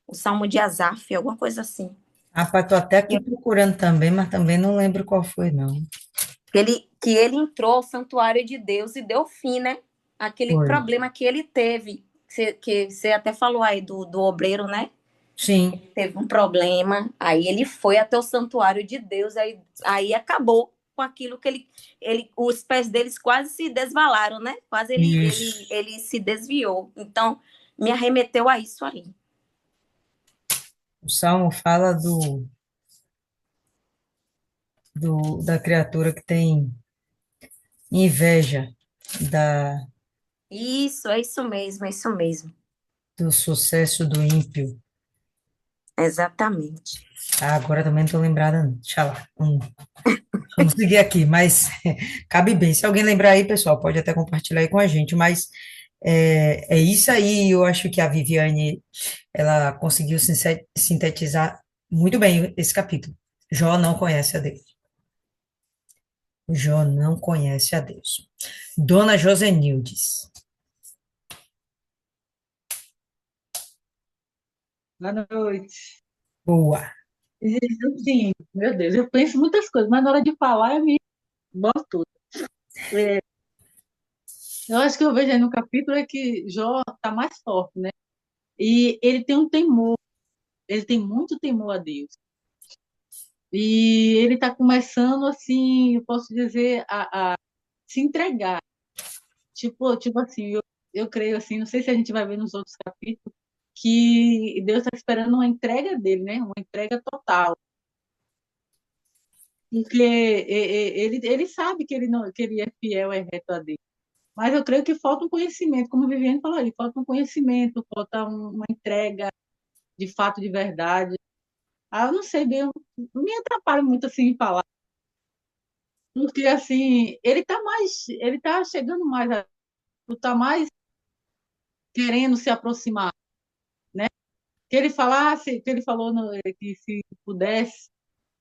O Salmo de Asaf, alguma coisa assim. Rapaz, tô até aqui procurando também, mas também não lembro qual foi, não. Que ele entrou ao santuário de Deus e deu fim, né? Aquele Foi. problema que ele teve, que você até falou aí do obreiro, né? Sim, Teve um problema, aí ele foi até o santuário de Deus, aí acabou com aquilo que os pés deles quase se desvalaram, né? Quase isso. ele se desviou. Então, me arremeteu a isso aí. O Salmo fala da criatura que tem inveja Isso, é isso mesmo, é isso mesmo. do sucesso do ímpio. Exatamente. Ah, agora também não estou lembrada, não. Deixa lá. Vamos seguir aqui, mas cabe bem. Se alguém lembrar aí, pessoal, pode até compartilhar aí com a gente, mas é isso aí. Eu acho que a Viviane, ela conseguiu sintetizar muito bem esse capítulo. Jó não conhece a Deus. Jó não conhece a Deus. Dona Josenildes. Boa noite. Boa. Sim, meu Deus, eu penso muitas coisas, mas na hora de falar eu me boto tudo. É, eu acho que eu vejo aí no capítulo é que Jó está mais forte, né? E ele tem um temor, ele tem muito temor a Deus. E ele está começando, assim, eu posso dizer, a se entregar. Tipo assim, eu creio assim, não sei se a gente vai ver nos outros capítulos, que Deus está esperando uma entrega dele, né? Uma entrega total. Porque ele sabe que ele, não, que ele é fiel, é reto a Deus. Mas eu creio que falta um conhecimento, como a Viviane falou ali, falta um conhecimento, falta uma entrega de fato, de verdade. Ah, eu não sei bem, eu não me atrapalho muito assim em falar, porque assim, ele está chegando mais, está mais querendo se aproximar, né? Que ele falasse, que ele falou que se pudesse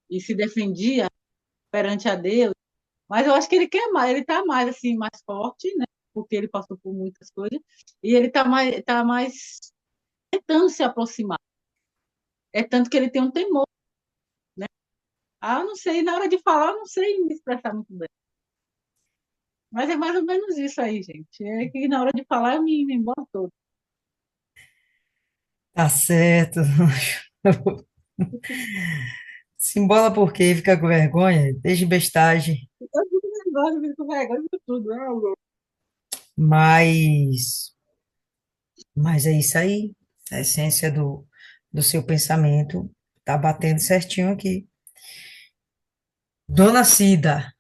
e se defendia perante a Deus, mas eu acho que ele quer mais, ele está mais assim, mais forte, né? Porque ele passou por muitas coisas, e ele tá mais tentando se aproximar. É tanto que ele tem um temor, né? Ah, eu não sei, na hora de falar, eu não sei me expressar muito bem. Mas é mais ou menos isso aí, gente. É que na hora de falar eu me embolo todo. Tá certo. Se embola por quê? Fica com vergonha? Deixa de bestagem. Eu fico nervosa, fico com vergonha de tudo. Mas, mas é isso aí. A essência do seu pensamento tá batendo certinho aqui. Dona Cida.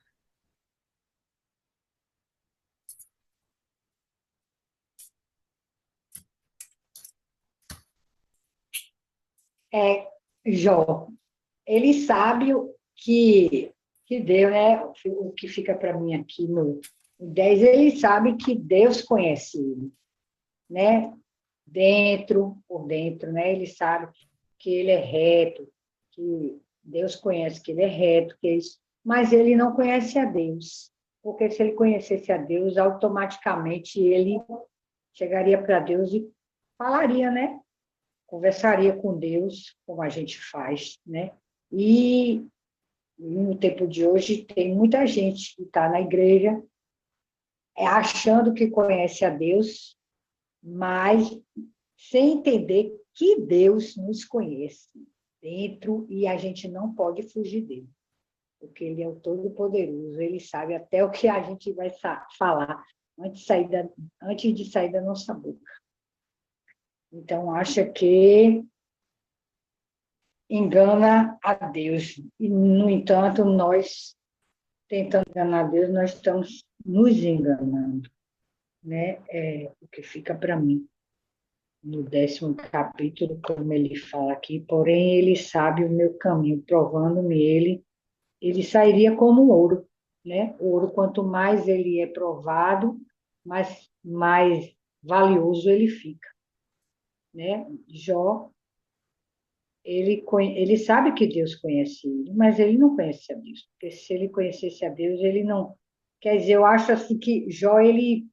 É, Jó, ele sabe que Deus, né? O que fica para mim aqui no 10, ele sabe que Deus conhece ele, né? Dentro, por dentro, né? Ele sabe que ele é reto, que Deus conhece que ele é reto, que é isso, mas ele não conhece a Deus. Porque se ele conhecesse a Deus, automaticamente ele chegaria para Deus e falaria, né? Conversaria com Deus, como a gente faz, né? E no tempo de hoje tem muita gente que está na igreja achando que conhece a Deus, mas sem entender que Deus nos conhece dentro e a gente não pode fugir dele, porque ele é o Todo-Poderoso, ele sabe até o que a gente vai falar antes de sair da nossa boca. Então, acha que engana a Deus. E, no entanto, nós, tentando enganar a Deus, nós estamos nos enganando, né? É o que fica para mim. No 10º capítulo, como ele fala aqui, porém ele sabe o meu caminho, provando-me ele sairia como ouro, né? O ouro, quanto mais ele é provado, mais valioso ele fica, né? Jó, ele sabe que Deus conhece ele, mas ele não conhece a Deus, porque se ele conhecesse a Deus, ele não... Quer dizer, eu acho assim que Jó, ele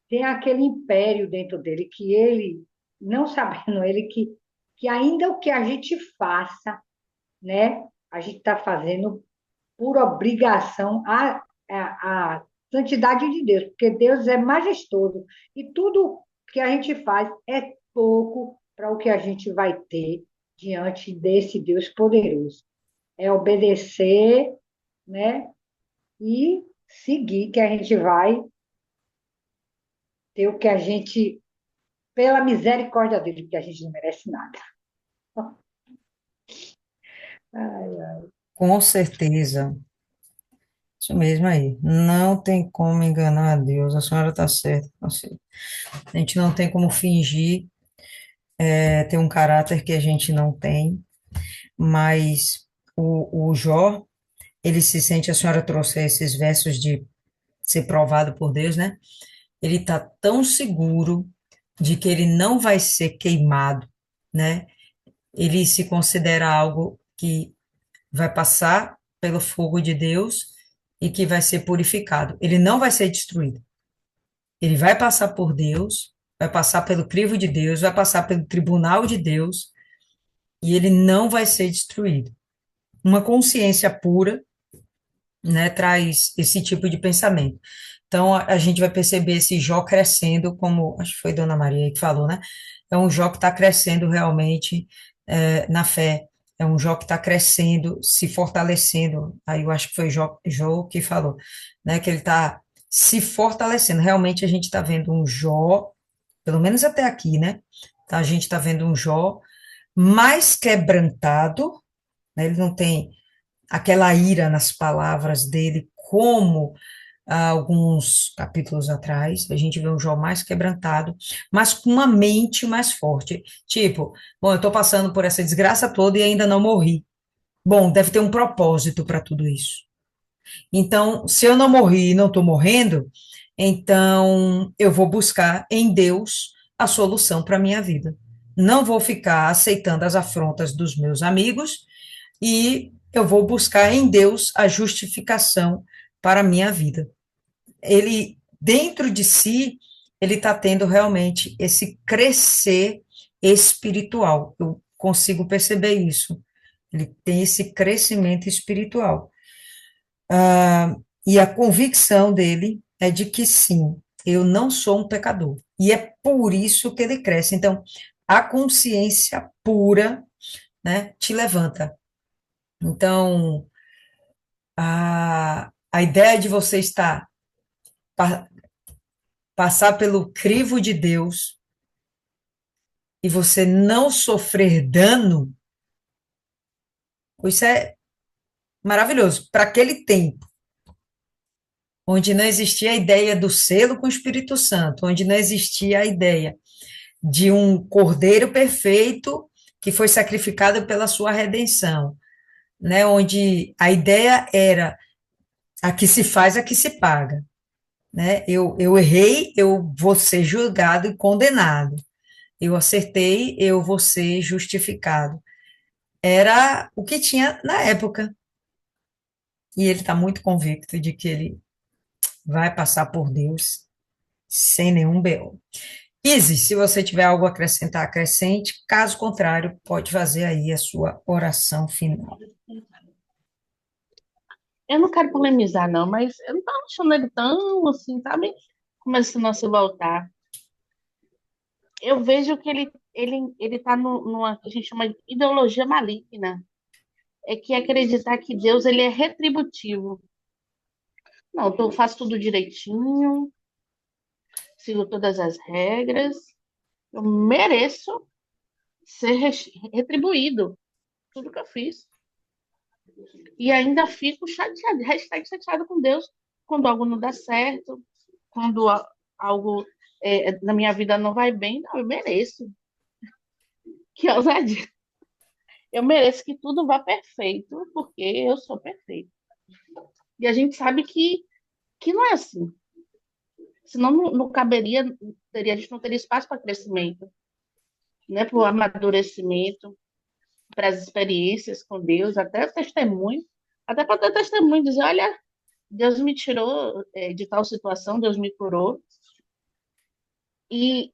tem aquele império dentro dele, que ele, não sabendo ele, que ainda o que a gente faça, né? A gente está fazendo por obrigação a santidade de Deus, porque Deus é majestoso e tudo que a gente faz é pouco para o que a gente vai ter diante desse Deus poderoso. É obedecer, né? E seguir, que a gente vai ter o que a gente, pela misericórdia dele, porque a gente não merece nada. Ai, Com certeza. Isso mesmo aí. Não tem como enganar a Deus. A senhora está certa. Assim, a gente não tem como fingir ter um caráter que a gente não tem, mas o Jó, ele se sente, a senhora trouxe esses versos de ser provado por Deus, né? Ele está tão seguro de que ele não vai ser queimado, né? Ele se considera algo que vai passar pelo fogo de Deus e que vai ser purificado. Ele não vai ser destruído. Ele vai passar por Deus, vai passar pelo crivo de Deus, vai passar pelo tribunal de Deus, e ele não vai ser destruído. Uma consciência pura, né, traz esse tipo de pensamento. Então, a gente vai perceber esse Jó crescendo, como acho que foi Dona Maria que falou, né? É um Jó que está crescendo realmente na fé, é um Jó que está crescendo, se fortalecendo. Aí eu acho que foi Jó que falou, né? Que ele está se fortalecendo. Realmente a gente está vendo um Jó, pelo menos até aqui, né? Tá, a gente está vendo um Jó mais quebrantado, né? Ele não tem aquela ira nas palavras dele, como há alguns capítulos atrás, a gente vê um Jó mais quebrantado, mas com uma mente mais forte. Tipo, bom, eu estou passando por essa desgraça toda e ainda não morri. Bom, deve ter um propósito para tudo isso. Então, se eu não morri e não estou morrendo, então eu vou buscar em Deus a solução para a minha vida. Não vou ficar aceitando as afrontas dos meus amigos e eu vou buscar em Deus a justificação para a minha vida. Ele, dentro de si, ele está tendo realmente esse crescer espiritual. Eu consigo perceber isso. Ele tem esse crescimento espiritual. E a convicção dele é de que sim, eu não sou um pecador. E é por isso que ele cresce. Então, a consciência pura, né, te levanta. Então, a ideia de você estar, pa- passar pelo crivo de Deus e você não sofrer dano, isso é maravilhoso. Para aquele tempo, onde não existia a ideia do selo com o Espírito Santo, onde não existia a ideia de um cordeiro perfeito que foi sacrificado pela sua redenção, né? Onde a ideia era a que se faz, a que se paga. Né? Eu errei, eu vou ser julgado e condenado. Eu acertei, eu vou ser justificado. Era o que tinha na época. E ele está muito convicto de que ele vai passar por Deus sem nenhum BO. Isis, se você tiver algo a acrescentar, acrescente. Caso contrário, pode fazer aí a sua oração final. Eu não quero polemizar, não, mas eu não tava achando ele tão assim, sabe? Começando a se voltar. Eu vejo que ele tá numa que a gente chama de ideologia maligna. É que acreditar que Deus ele é retributivo. Não, eu faço tudo direitinho, sigo todas as regras, eu mereço ser retribuído tudo que eu fiz. E ainda fico chateada, hashtag chateada com Deus quando algo não dá certo, quando algo na minha vida não vai bem. Não, eu mereço. Que ousadia. Eu mereço que tudo vá perfeito, porque eu sou perfeito. E a gente sabe que não é assim. Senão não caberia, a gente não teria espaço para crescimento, né? Para o amadurecimento, para as experiências com Deus, até testemunho, até para ter testemunho, dizer, olha, Deus me tirou de tal situação, Deus me curou. E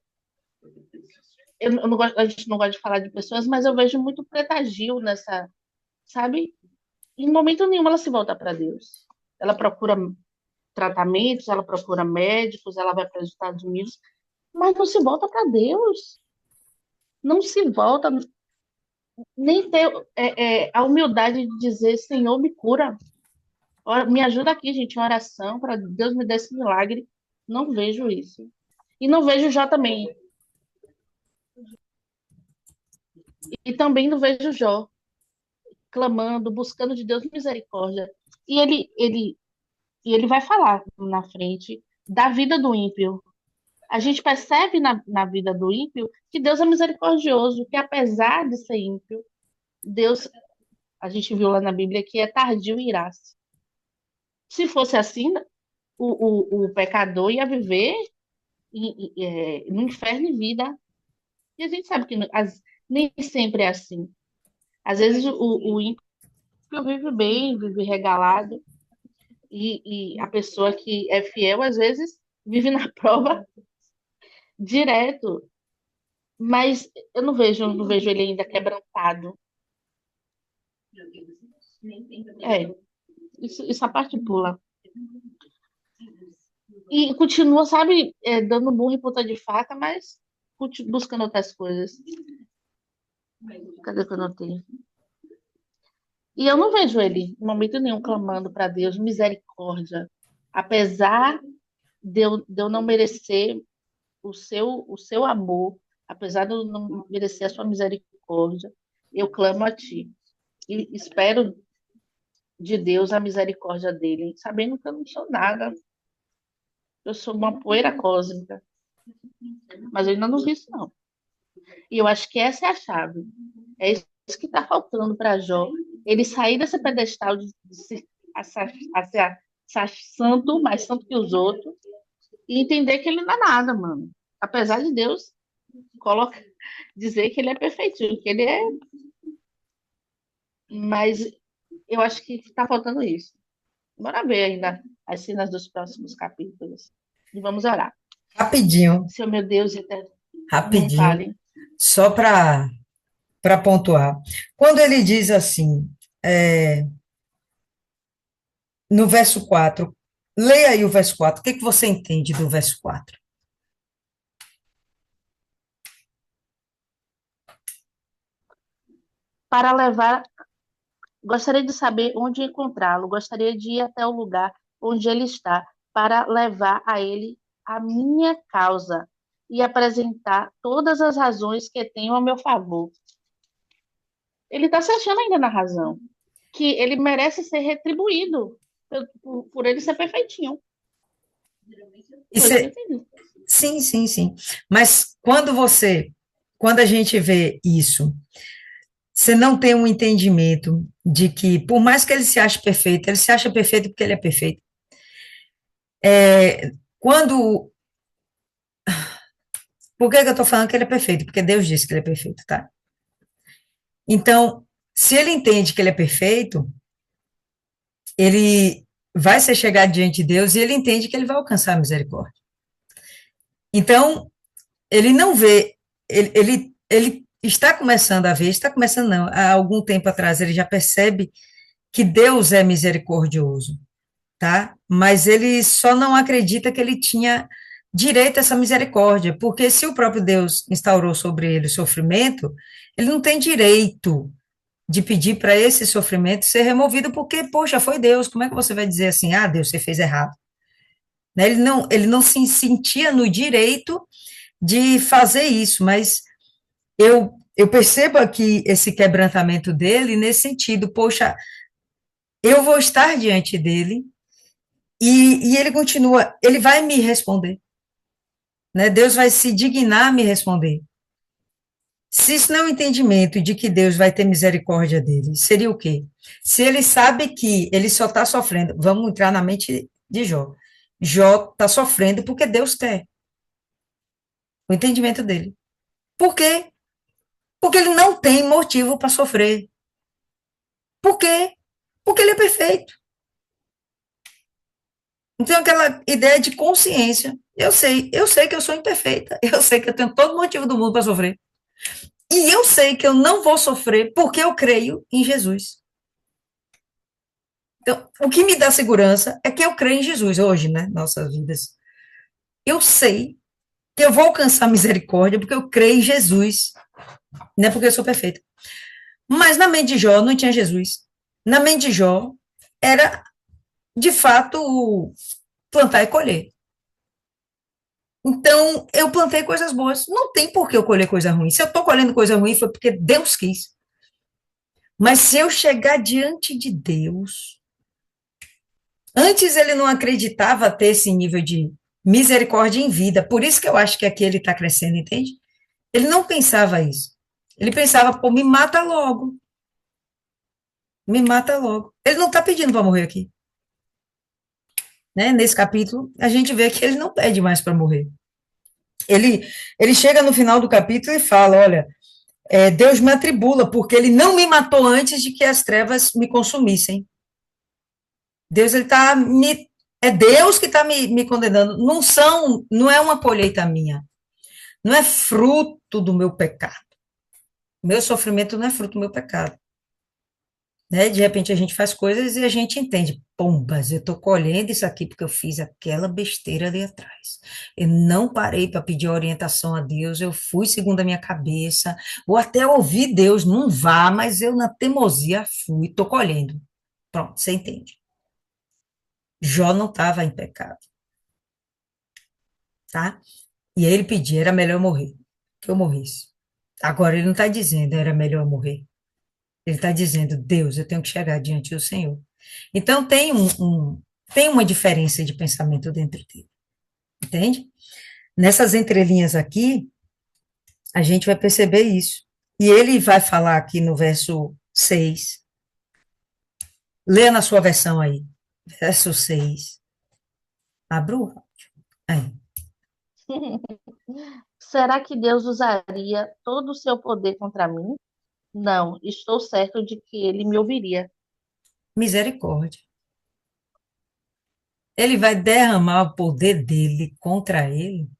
eu não gosto, a gente não gosta de falar de pessoas, mas eu vejo muito pretagil nessa, sabe? Em momento nenhum ela se volta para Deus. Ela procura tratamentos, ela procura médicos, ela vai para os Estados Unidos, mas não se volta para Deus. Não se volta, nem ter a humildade de dizer, Senhor, me cura. Me ajuda aqui, gente, em oração, para Deus me dar esse milagre. Não vejo isso. E não vejo Jó também. E também não vejo Jó clamando, buscando de Deus misericórdia. E ele vai falar na frente da vida do ímpio. A gente percebe na vida do ímpio que Deus é misericordioso, que apesar de ser ímpio, Deus, a gente viu lá na Bíblia que é tardio em irar-se. Se fosse assim, o pecador ia viver no inferno em vida. E a gente sabe que nem sempre é assim. Às vezes o ímpio vive bem, vive regalado, E a pessoa que é fiel, às vezes, vive na prova direto. Mas eu não vejo ele ainda quebrantado. É, isso a parte pula. E continua, sabe, dando burro em ponta de faca, mas buscando outras coisas. Cadê que eu notei? E eu não vejo ele, em momento nenhum, clamando para Deus, misericórdia. Apesar de eu não merecer o seu amor, apesar de eu não merecer a sua misericórdia, eu clamo a ti. E espero de Deus a misericórdia dele, sabendo que eu não sou nada. Eu sou uma poeira cósmica. Mas eu ainda não vi isso, não. E eu acho que essa é a chave. É isso que está faltando para Jó. Ele sair desse pedestal de se achar santo, mais santo que os outros, e entender que ele não é nada, mano. Apesar de Deus dizer que ele é perfeitinho, que ele é. Mas eu acho que está faltando isso. Bora ver ainda as cenas dos próximos capítulos. E vamos orar. Rapidinho, Seu meu Deus eterno, rapidinho, fale. só para pontuar. Quando ele diz assim, é, no verso 4, leia aí o verso 4. O que que você entende do verso 4? Para levar, gostaria de saber onde encontrá-lo, gostaria de ir até o lugar onde ele está, para levar a ele a minha causa e apresentar todas as razões que tenho a meu favor. Ele está se achando ainda na razão, que ele merece ser retribuído por ele ser perfeitinho. Foi Isso isso que eu é- entendi. sim, sim, sim. Mas quando a gente vê isso, você não tem um entendimento de que, por mais que ele se ache perfeito, ele se acha perfeito porque ele é perfeito. Quando, por que que eu estou falando que ele é perfeito? Porque Deus disse que ele é perfeito, tá? Então, se ele entende que ele é perfeito, ele vai ser chegar diante de Deus e ele entende que ele vai alcançar a misericórdia. Então, ele não vê, ele está começando a ver, está começando não, há algum tempo atrás ele já percebe que Deus é misericordioso, tá? Mas ele só não acredita que ele tinha direito a essa misericórdia, porque se o próprio Deus instaurou sobre ele o sofrimento, ele não tem direito de pedir para esse sofrimento ser removido, porque, poxa, foi Deus, como é que você vai dizer assim, ah, Deus, você fez errado? Né? Ele não se sentia no direito de fazer isso, mas eu percebo aqui esse quebrantamento dele nesse sentido, poxa, eu vou estar diante dele e ele continua, ele vai me responder, né? Deus vai se dignar a me responder. Se isso não é o entendimento de que Deus vai ter misericórdia dele, seria o quê? Se ele sabe que ele só está sofrendo, vamos entrar na mente de Jó. Jó está sofrendo porque Deus quer, o entendimento dele. Por quê? Porque ele não tem motivo para sofrer. Por quê? Porque ele é perfeito. Então, aquela ideia de consciência. Eu sei que eu sou imperfeita. Eu sei que eu tenho todo motivo do mundo para sofrer. E eu sei que eu não vou sofrer porque eu creio em Jesus. Então, o que me dá segurança é que eu creio em Jesus hoje, né? Nossas vidas. Eu sei que eu vou alcançar misericórdia porque eu creio em Jesus. Não é porque eu sou perfeita. Mas na mente de Jó não tinha Jesus. Na mente de Jó era, de fato, plantar e colher. Então, eu plantei coisas boas. Não tem por que eu colher coisa ruim. Se eu estou colhendo coisa ruim, foi porque Deus quis. Mas se eu chegar diante de Deus, antes ele não acreditava ter esse nível de misericórdia em vida. Por isso que eu acho que aqui ele está crescendo, entende? Ele não pensava isso. Ele pensava, pô, me mata logo. Me mata logo. Ele não está pedindo para morrer aqui. Né? Nesse capítulo, a gente vê que ele não pede mais para morrer. Ele chega no final do capítulo e fala, olha, Deus me atribula, porque ele não me matou antes de que as trevas me consumissem. Deus, ele tá me. É Deus que está me condenando. Não é uma colheita minha. Não é fruto do meu pecado. Meu sofrimento não é fruto do meu pecado. Né? De repente a gente faz coisas e a gente entende, pombas, eu estou colhendo isso aqui porque eu fiz aquela besteira ali atrás. Eu não parei para pedir orientação a Deus, eu fui segundo a minha cabeça, ou até ouvi Deus, não vá, mas eu na teimosia fui, estou colhendo. Pronto, você entende. Jó não estava em pecado, tá? E aí ele pedia, era melhor eu morrer, que eu morresse. Agora ele não está dizendo, era melhor eu morrer. Ele está dizendo, Deus, eu tenho que chegar diante do Senhor. Então, tem uma diferença de pensamento dentro dele, entende? Nessas entrelinhas aqui, a gente vai perceber isso. E ele vai falar aqui no verso 6. Leia na sua versão aí, verso 6. Abra o áudio. Aí. Será que Deus usaria todo o seu poder contra mim? Não, estou certo de que ele me ouviria. Misericórdia. Ele vai derramar o poder dele contra ele?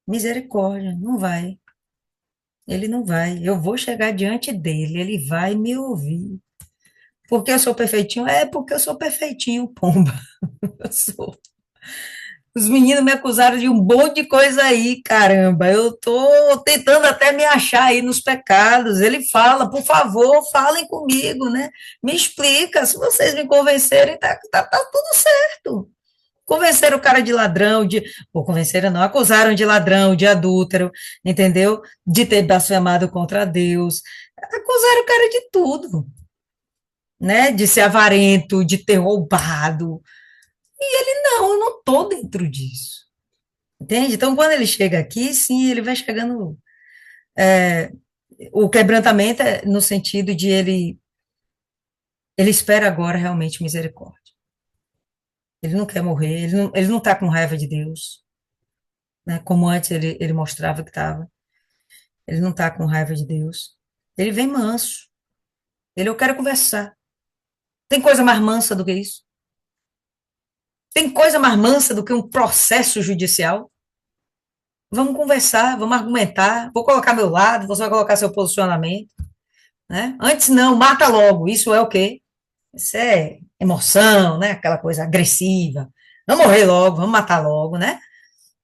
Misericórdia, não vai. Ele não vai. Eu vou chegar diante dele, ele vai me ouvir. Porque eu sou perfeitinho? É porque eu sou perfeitinho, pomba. Eu sou. Os meninos me acusaram de um monte de coisa aí, caramba. Eu tô tentando até me achar aí nos pecados. Ele fala, por favor, falem comigo, né? Me explica. Se vocês me convencerem, tá tudo certo. Convenceram o cara de ladrão, ou convenceram não, acusaram de ladrão, de adúltero, entendeu? De ter blasfemado contra Deus. Acusaram o cara de tudo, né? De ser avarento, de ter roubado. Não, eu não estou dentro disso. Entende? Então, quando ele chega aqui, sim, ele vai chegando. é, o quebrantamento é no sentido de ele espera agora realmente misericórdia. Ele não quer morrer, ele não está com raiva de Deus, né? Como antes ele mostrava que estava. Ele não está com raiva de Deus. Ele vem manso. Eu quero conversar. Tem coisa mais mansa do que isso? Tem coisa mais mansa do que um processo judicial? Vamos conversar, vamos argumentar. Vou colocar meu lado, você vai colocar seu posicionamento, né? Antes não, mata logo. Isso é o quê? Isso é emoção, né? Aquela coisa agressiva. Vamos morrer logo, vamos matar logo, né?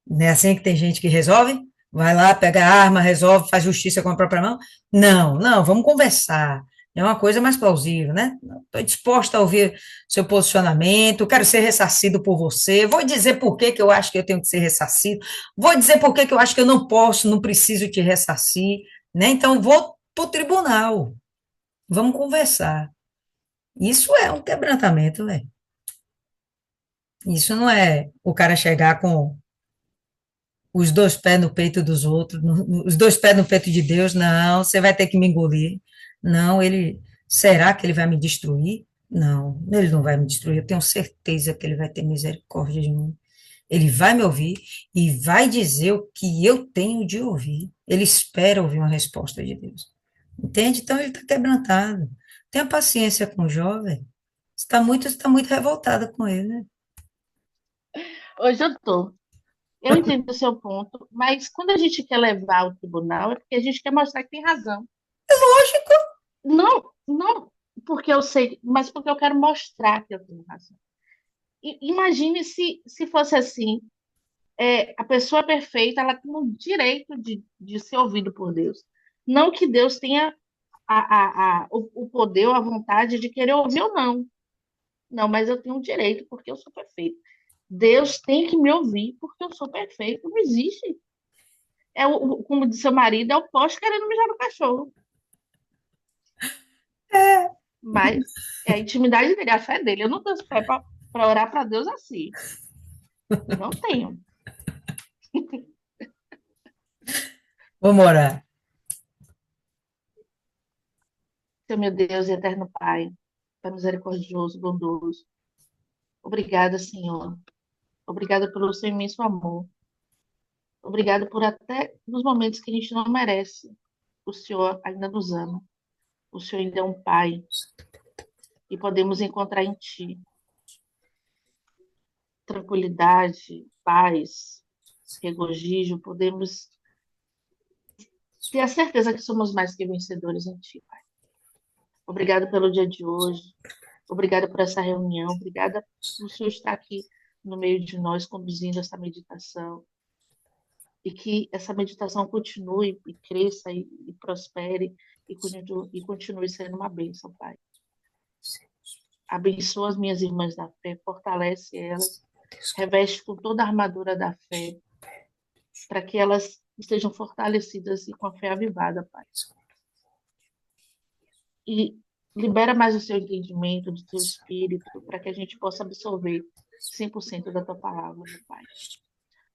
Não é assim que tem gente que resolve? Vai lá, pega a arma, resolve, faz justiça com a própria mão? Não, não, vamos conversar. É uma coisa mais plausível, né? Estou disposta a ouvir seu posicionamento, quero ser ressarcido por você, vou dizer por que que eu acho que eu tenho que ser ressarcido, vou dizer por que que eu acho que eu não posso, não preciso te ressarcir, né? Então, vou para o tribunal, vamos conversar. Isso é um quebrantamento, velho. Isso não é o cara chegar com os dois pés no peito dos outros, os dois pés no peito de Deus, não, você vai ter que me engolir. Não, será que ele vai me destruir? Não, ele não vai me destruir, eu tenho certeza que ele vai ter misericórdia de mim. Ele vai me ouvir e vai dizer o que eu tenho de ouvir. Ele espera ouvir uma resposta de Deus. Entende? Então ele está quebrantado. Tenha paciência com o jovem. Você tá muito revoltada com ele, né? Hoje eu tô. Eu entendo o seu ponto, mas quando a gente quer levar ao tribunal é porque a gente quer mostrar que tem razão. Não, não porque eu sei, mas porque eu quero mostrar que eu tenho razão. Imagine se fosse assim, a pessoa perfeita, ela tem o direito de ser ouvido por Deus. Não que Deus tenha o poder ou a vontade de querer ouvir ou não. Não, mas eu tenho o direito porque eu sou perfeito. Deus tem que me ouvir porque eu sou perfeito. Não existe. Como disse seu marido, é o poste querendo mijar no cachorro. Mas é a intimidade dele, a fé dele. Eu não tenho fé para orar para Deus assim. Não tenho. Vamos orar. Seu meu Deus e eterno Pai, Pai misericordioso, bondoso. Obrigada, Senhor. Obrigada pelo seu imenso amor. Obrigada por até nos momentos que a gente não merece. O Senhor ainda nos ama. O Senhor ainda é um Pai. e podemos encontrar em Ti tranquilidade, paz, regozijo, podemos ter a certeza que somos mais que vencedores em Ti, Pai. Obrigado pelo dia de hoje, obrigada por essa reunião, obrigada por o Senhor estar aqui no meio de nós, conduzindo essa meditação, e que essa meditação continue e cresça e prospere e continue sendo uma bênção, Pai. Abençoa as minhas irmãs da fé, fortalece elas, reveste com toda a armadura da fé, para que elas estejam fortalecidas e com a fé avivada, Pai. E libera mais o seu entendimento, do teu espírito, para que a gente possa absorver 100% da tua palavra, meu Pai.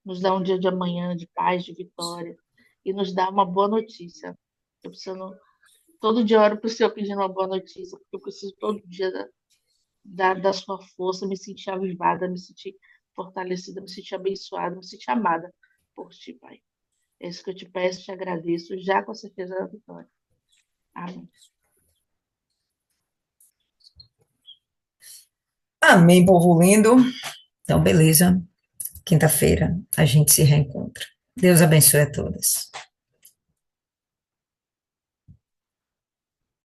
Nos dá um dia de amanhã de paz, de vitória, e nos dá uma boa notícia. Eu preciso, todo dia eu oro para o Senhor pedindo uma boa notícia, porque eu preciso todo dia da sua força, me sentir avivada, me sentir fortalecida, me sentir abençoada, me sentir amada por Ti, Pai. É isso que eu te peço, te agradeço, já com a certeza da vitória. Amém. Amém, povo lindo. Então, beleza. Quinta-feira a gente se reencontra. Deus abençoe a todas.